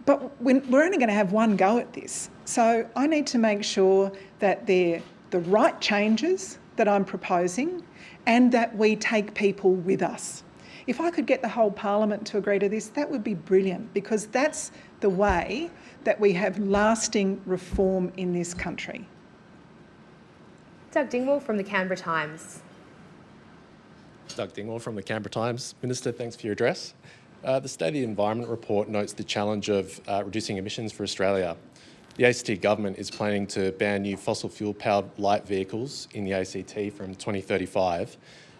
But we're only going to have one go at this. So I need to make sure that they're the right changes that I'm proposing and that we take people with us. If I could get the whole Parliament to agree to this, that would be brilliant, because that's the way that we have lasting reform in this country. Doug Dingwall from the Canberra Times. Doug Dingwall from the Canberra Times. Minister, thanks for your address. The State of the Environment report notes the challenge of reducing emissions for Australia. The ACT government is planning to ban new fossil fuel-powered light vehicles in the ACT from 2035,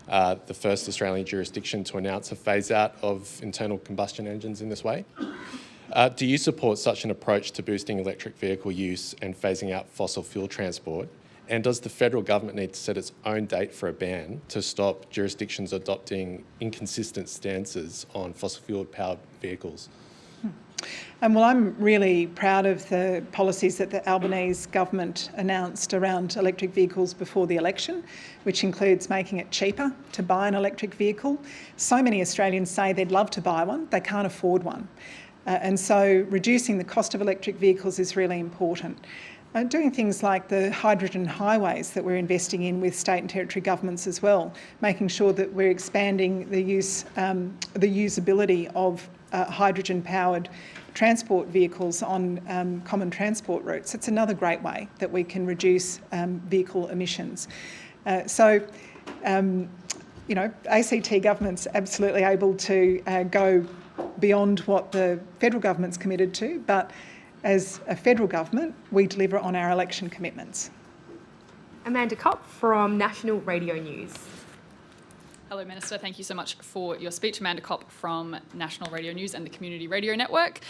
the first Australian jurisdiction to announce a phase-out of internal combustion engines in this way. Do you support such an approach to boosting electric vehicle use and phasing out fossil fuel transport? And does the federal government need to set its own date for a ban to stop jurisdictions adopting inconsistent stances on fossil fuel-powered vehicles? Well, I'm really proud of the policies that the Albanese government announced around electric vehicles before the election, which includes making it cheaper to buy an electric vehicle. So many Australians say they'd love to buy one, they can't afford one. And so reducing the cost of electric vehicles is really important. Doing things like the hydrogen highways that we're investing in with state and territory governments as well, making sure that we're expanding the usability of hydrogen-powered transport vehicles on common transport routes. It's another great way that we can reduce vehicle emissions. ACT government's absolutely able to go beyond what the federal government's committed to, but as a federal government, we deliver on our election commitments. Amanda Kopp from National Radio News. Hello, Minister. Thank you so much for your speech. Amanda Kopp from National Radio News and the Community Radio Network.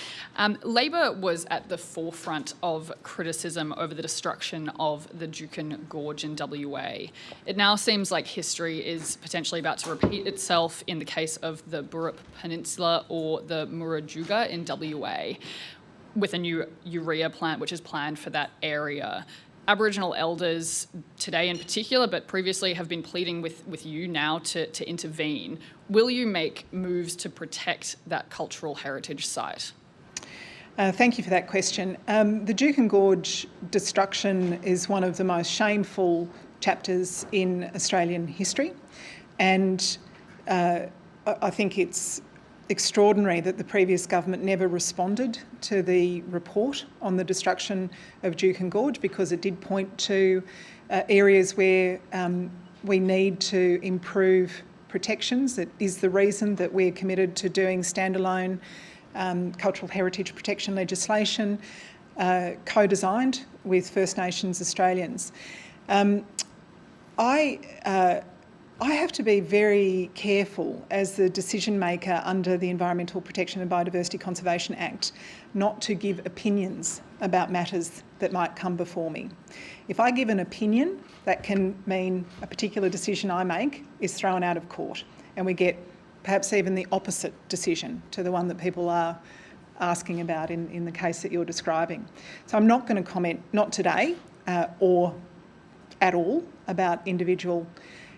Labor was at the forefront of criticism over the destruction of the Juukan Gorge in WA. It now seems like history is potentially about to repeat itself in the case of the Burrup Peninsula or the Murujuga in WA, with a new urea plant which is planned for that area. Aboriginal elders today in particular, but previously, have been pleading with you now to intervene. Will you make moves to protect that cultural heritage site? Thank you for that question. The Juukan Gorge destruction is one of the most shameful chapters in Australian history, and I think it's extraordinary that the previous government never responded to the report on the destruction of Juukan Gorge, because it did point to areas where we need to improve protections. It is the reason that we're committed to doing standalone cultural heritage protection legislation, co-designed with First Nations Australians. I have to be very careful as the decision maker under the Environmental Protection and Biodiversity Conservation Act not to give opinions about matters that might come before me. If I give an opinion, that can mean a particular decision I make is thrown out of court, and we get perhaps even the opposite decision to the one that people are asking about in the case that you're describing. So I'm not going to comment, not today or at all, about individual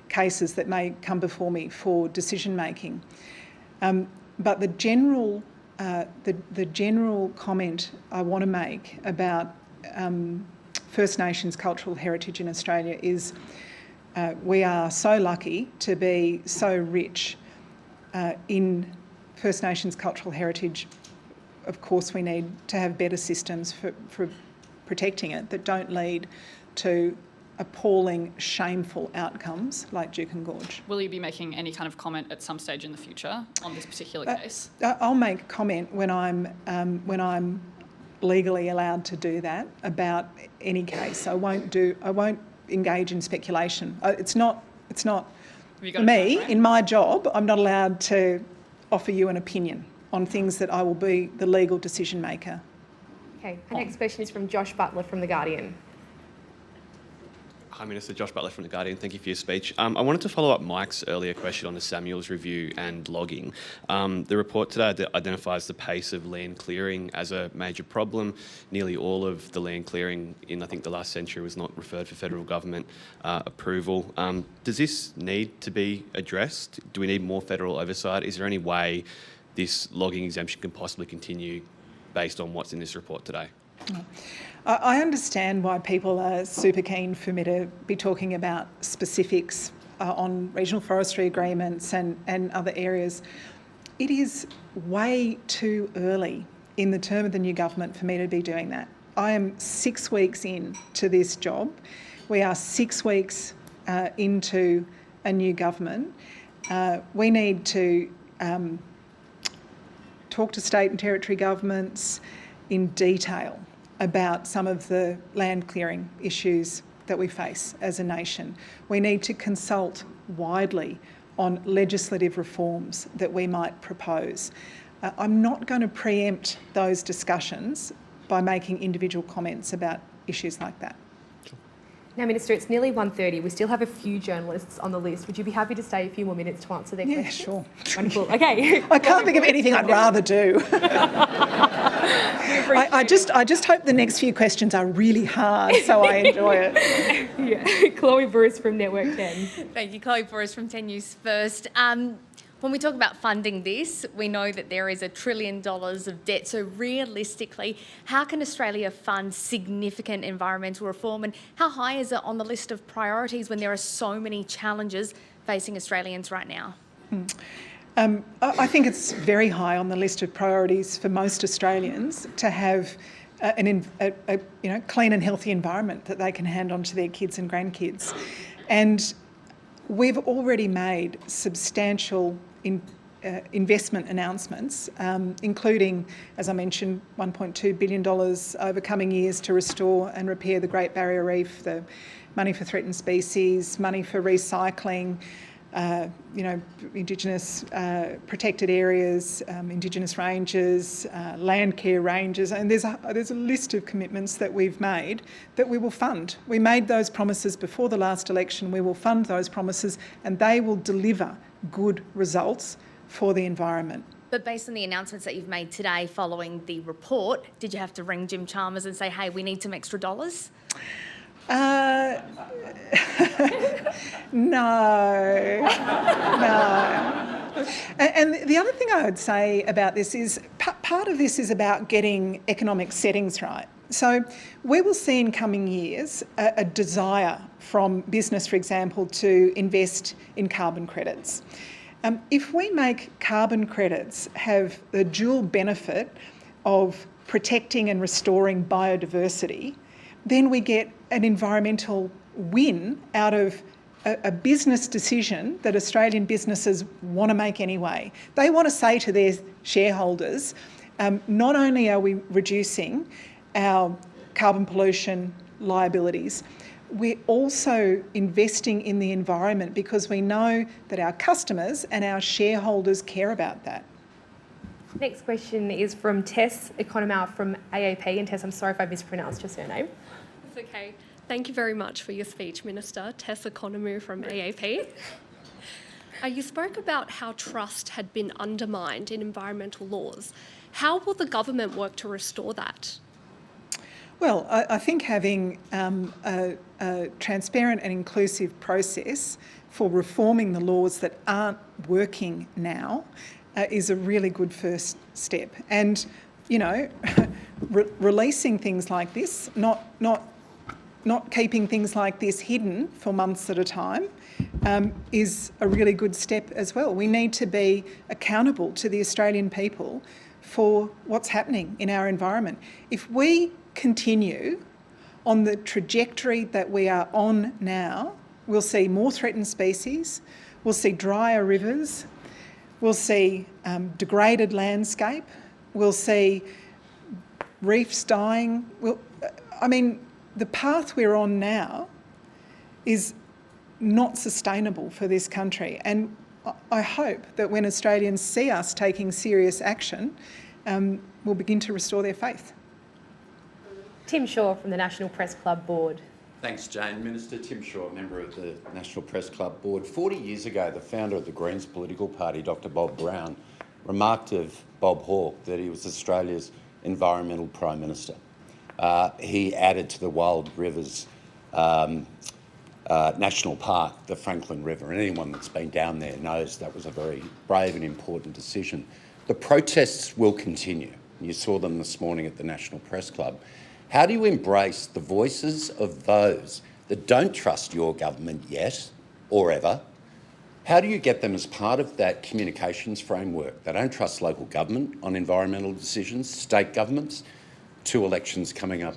cases that may come before me for decision making. But the general comment I want to make about First Nations cultural heritage in Australia is we are so lucky to be so rich in First Nations cultural heritage. Of course, we need to have better systems for protecting it that don't lead to appalling, shameful outcomes like Duke and Gorge. Will you be making any kind of comment at some stage in the future on this particular case? I'll make comment when I'm legally allowed to do that about any case. I won't engage in speculation. It's not for me. In my job, I'm not allowed to offer you an opinion on things that I will be the legal decision maker. Okay, our next question is from Josh Butler from The Guardian. Hi, Minister. Josh Butler from The Guardian. Thank you for your speech. I wanted to follow up Mike's earlier question on the Samuels review and logging. The report today identifies the pace of land clearing as a major problem. Nearly all of the land clearing in, I think, the last century was not referred for federal government approval. Does this need to be addressed? Do we need more federal oversight? Is there any way this logging exemption can possibly continue based on what's in this report today? I understand why people are super keen for me to be talking about specifics on regional forestry agreements and other areas. It is way too early in the term of the new government for me to be doing that. I am 6 weeks into this job. We are 6 weeks into a new government. We need to talk to state and territory governments in detail about some of the land clearing issues that we face as a nation. We need to consult widely on legislative reforms that we might propose. I'm not going to preempt those discussions by making individual comments about issues like that. Now, Minister, it's nearly 1:30. We still have a few journalists on the list. Would you be happy to stay a few more minutes to answer their questions? Yeah, sure. Wonderful. Okay. I can't think of anything I'd rather do. I just hope the next few questions are really hard so I enjoy it. Yeah. Chloe Bruce from Network 10. Thank you. Chloe Bruce from 10 News First. When we talk about funding this, we know that there is $1 trillion of debt. So realistically, how can Australia fund significant environmental reform, and how high is it on the list of priorities when there are so many challenges facing Australians right now? I think it's very high on the list of priorities for most Australians to have a clean and healthy environment that they can hand on to their kids and grandkids. And we've already made substantial investment announcements, including, as I mentioned, $1.2 billion over coming years to restore and repair the Great Barrier Reef, the money for threatened species, money for recycling, Indigenous protected areas, Indigenous ranges, land care ranges, and there's a list of commitments that we've made that we will fund. We made those promises before the last election. We will fund those promises, and they will deliver good results for the environment. But based on the announcements that you've made today following the report, did you have to ring Jim Chalmers and say, hey, we need some extra dollars? No. And the other thing I would say about this is part of this is about getting economic settings right. So we will see in coming years a desire from business, for example, to invest in carbon credits. If we make carbon credits have the dual benefit of protecting and restoring biodiversity, then we get an environmental win out of a business decision that Australian businesses want to make anyway. They want to say to their shareholders, not only are we reducing our carbon pollution liabilities, we're also investing in the environment because we know that our customers and our shareholders care about that. Next question is from Tess Economou from AAP. And Tess, I'm sorry if I mispronounced your surname. It's okay. Thank you very much for your speech, Minister. Tess Economou from AAP. You spoke about how trust had been undermined in environmental laws. How will the government work to restore that? Well, I think having a transparent and inclusive process for reforming the laws that aren't working now is a really good first step. And, you know, releasing things like this, not keeping things like this hidden for months at a time, is a really good step as well. We need to be accountable to the Australian people for what's happening in our environment. If we continue on the trajectory that we are on now, we'll see more threatened species, we'll see drier rivers, we'll see degraded landscape, we'll see reefs dying. The path we're on now is not sustainable for this country. And I hope that when Australians see us taking serious action, we'll begin to restore their faith. Tim Shaw from the National Press Club Board. Thanks, Jane. Minister Tim Shaw, member of the National Press Club Board. 40 years ago, the founder of the Greens political party, Dr Bob Brown, remarked of Bob Hawke that he was Australia's environmental Prime Minister. He added to the Wild Rivers National Park, the Franklin River, and anyone that's been down there knows that was a very brave and important decision. The protests will continue. You saw them this morning at the National Press Club. How do you embrace the voices of those that don't trust your government yet or ever? How do you get them as part of that communications framework? They don't trust local government on environmental decisions, state governments, 2 elections coming up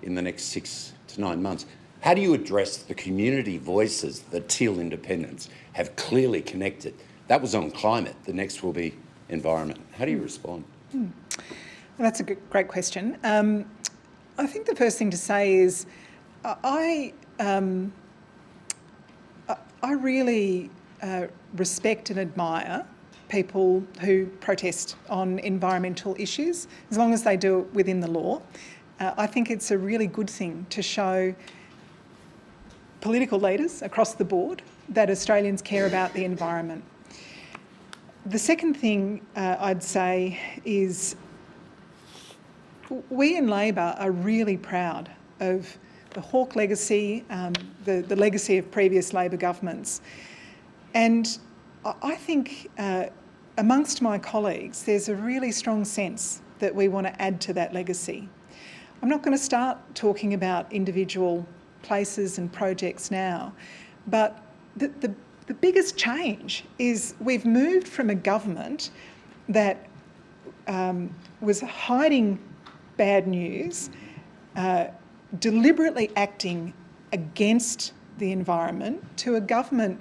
in the next 6 to 9 months. How do you address the community voices that Teal independents have clearly connected? That was on climate. The next will be environment. How do you respond? Well, that's a great question. I think the first thing to say is I really respect and admire people who protest on environmental issues, as long as they do it within the law. I think it's a really good thing to show political leaders across the board that Australians care about the environment. The second thing I'd say is we in Labor are really proud of the Hawke legacy, the legacy of previous Labor governments. And I think amongst my colleagues, there's a really strong sense that we want to add to that legacy. I'm not going to start talking about individual places and projects now, but the biggest change is we've moved from a government that was hiding bad news, deliberately acting against the environment, to a government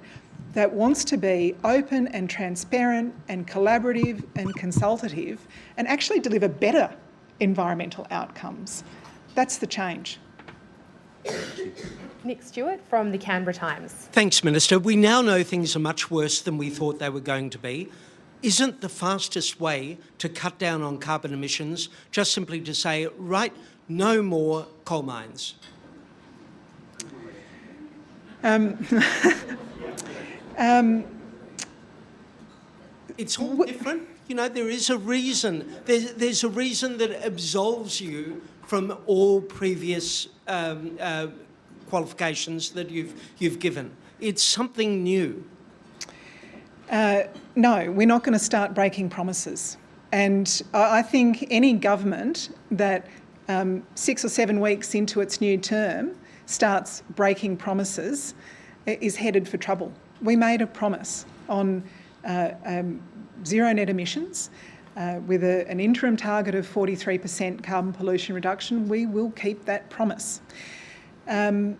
that wants to be open and transparent and collaborative and consultative and actually deliver better environmental outcomes. That's the change. Nick Stewart from the Canberra Times. Thanks, Minister. We now know things are much worse than we thought they were going to be. Isn't the fastest way to cut down on carbon emissions just simply to say, right, no more coal mines? It's all different. You know, there is a reason. There's a reason that absolves you from all previous qualifications that you've given. It's something new. No, we're not going to start breaking promises. And I think any government that 6 or 7 weeks into its new term starts breaking promises is headed for trouble. We made a promise on zero net emissions with an interim target of 43% carbon pollution reduction. We will keep that promise. On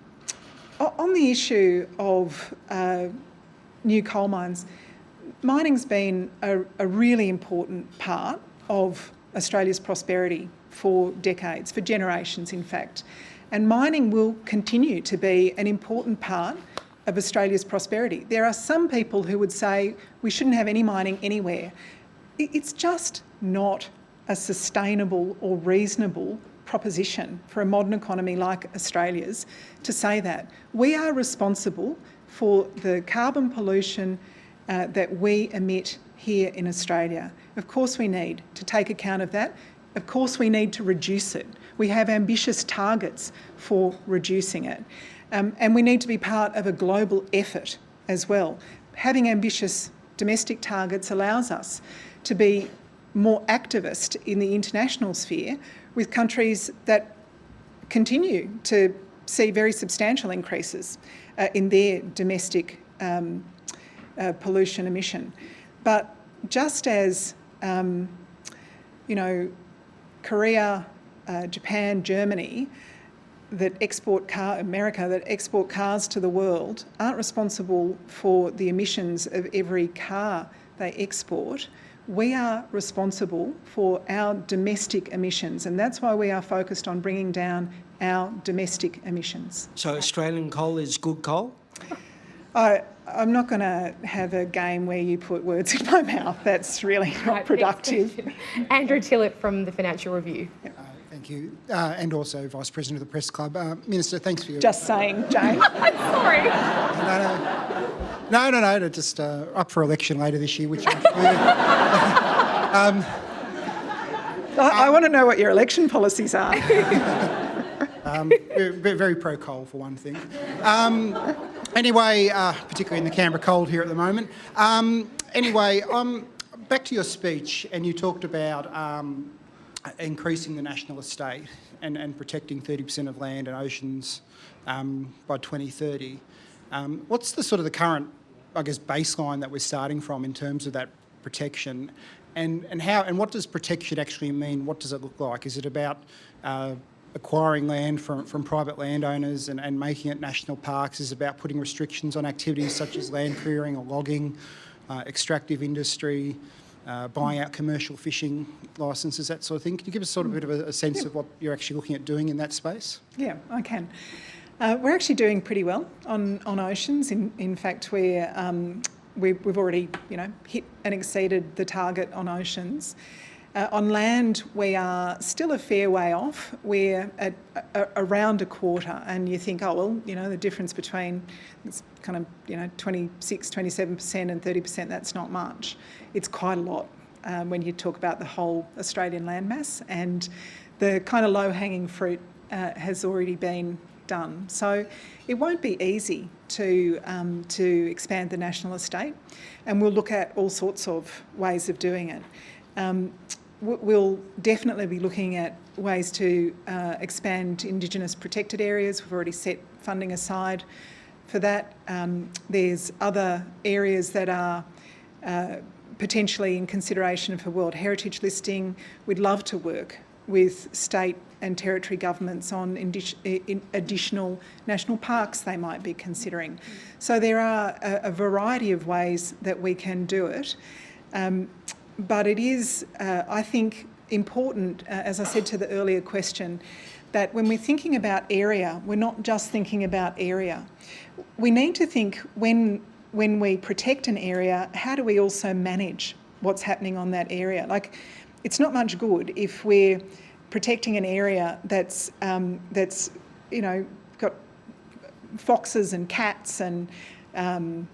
the issue of new coal mines, mining's been a really important part of Australia's prosperity for decades, for generations in fact. And mining will continue to be an important part of Australia's prosperity. There are some people who would say we shouldn't have any mining anywhere. It's just not a sustainable or reasonable proposition for a modern economy like Australia's to say that. We are responsible for the carbon pollution that we emit here in Australia. Of course we need to take account of that. of course we need to reduce it. We have ambitious targets for reducing it. And we need to be part of a global effort as well. Having ambitious domestic targets allows us to be more activist in the international sphere with countries that continue to see very substantial increases in their domestic pollution emission. But just as, Korea, Japan, Germany, that export cars to the world aren't responsible for the emissions of every car they export, we are responsible for our domestic emissions, and that's why we are focused on bringing down our domestic emissions. So Australian coal is good coal? I'm not going to have a game where you put words in my mouth. That's really not productive. Andrew Tillett from the Financial Review. Thank you. And also Vice President of the Press Club. Minister, thanks for your... Just saying, Jane. I'm sorry. No, just up for election later this year, which I'm sure... I want to know what your election policies are. Very pro-coal, for one thing. Anyway, particularly in the Canberra cold here at the moment. Back to your speech, and you talked about increasing the national estate and protecting 30% of land and oceans by 2030. What's the current, I guess, baseline that we're starting from in terms of that protection, and what does protection actually mean? What does it look like? Is it about acquiring land from private landowners and making it national parks? Is it about putting restrictions on activities such as land clearing or logging, extractive industry, buying out commercial fishing licences, that sort of thing? Can you give us a bit of a sense of what you're actually looking at doing in that space? Yeah, I can. We're actually doing pretty well on oceans. In fact, we've already hit and exceeded the target on oceans. On land, we are still a fair way off. We're at around a quarter, and you think, the difference between it's 26, 27% and 30%, that's not much. It's quite a lot when you talk about the whole Australian landmass, and the kind of low-hanging fruit has already been done. So it won't be easy to expand the national estate, and we'll look at all sorts of ways of doing it. We'll definitely be looking at ways to expand Indigenous protected areas. We've already set funding aside for that. There's other areas that are potentially in consideration for World Heritage listing. We'd love to work with state and territory governments on additional national parks they might be considering. So there are a variety of ways that we can do it. But it is, I think, important, as I said to the earlier question, that when we're thinking about area, we're not just thinking about area. We need to think when we protect an area, how do we also manage what's happening on that area? Like, it's not much good if we're protecting an area that's got foxes and cats and in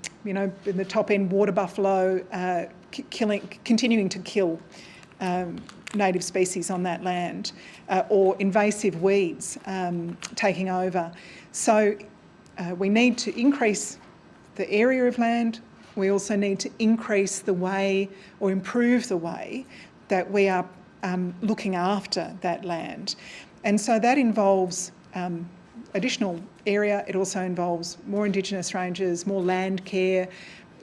the top end water buffalo continuing to kill native species on that land, or invasive weeds taking over. So we need to increase the area of land. We also need to increase the way or improve the way that we are looking after that land. And so that involves additional area. It also involves more Indigenous ranges, more land care,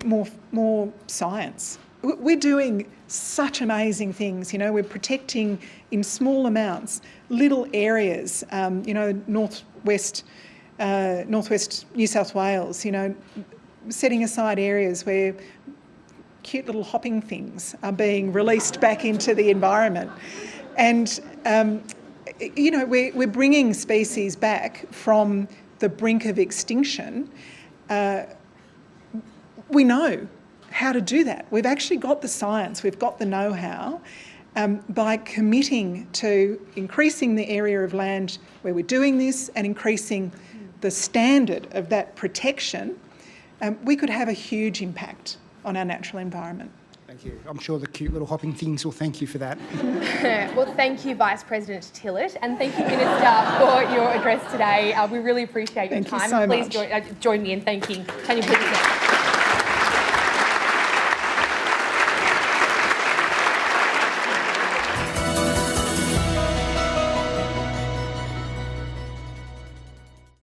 more science. We're doing such amazing things. We're protecting in small amounts little areas. Northwest New South Wales. Setting aside areas where cute little hopping things are being released back into the environment, and we're bringing species back from the brink of extinction. We know how to do that. We've actually got the science, we've got the know-how. By committing to increasing the area of land where we're doing this and increasing the standard of that protection, we could have a huge impact on our natural environment. Thank you. I'm sure the cute little hopping things will thank you for that. Well, thank you, Vice President Tillett, and thank you, Minister, for your address today. We really appreciate your Thank you time. so Please much. join me in thanking Tanya Plibersek.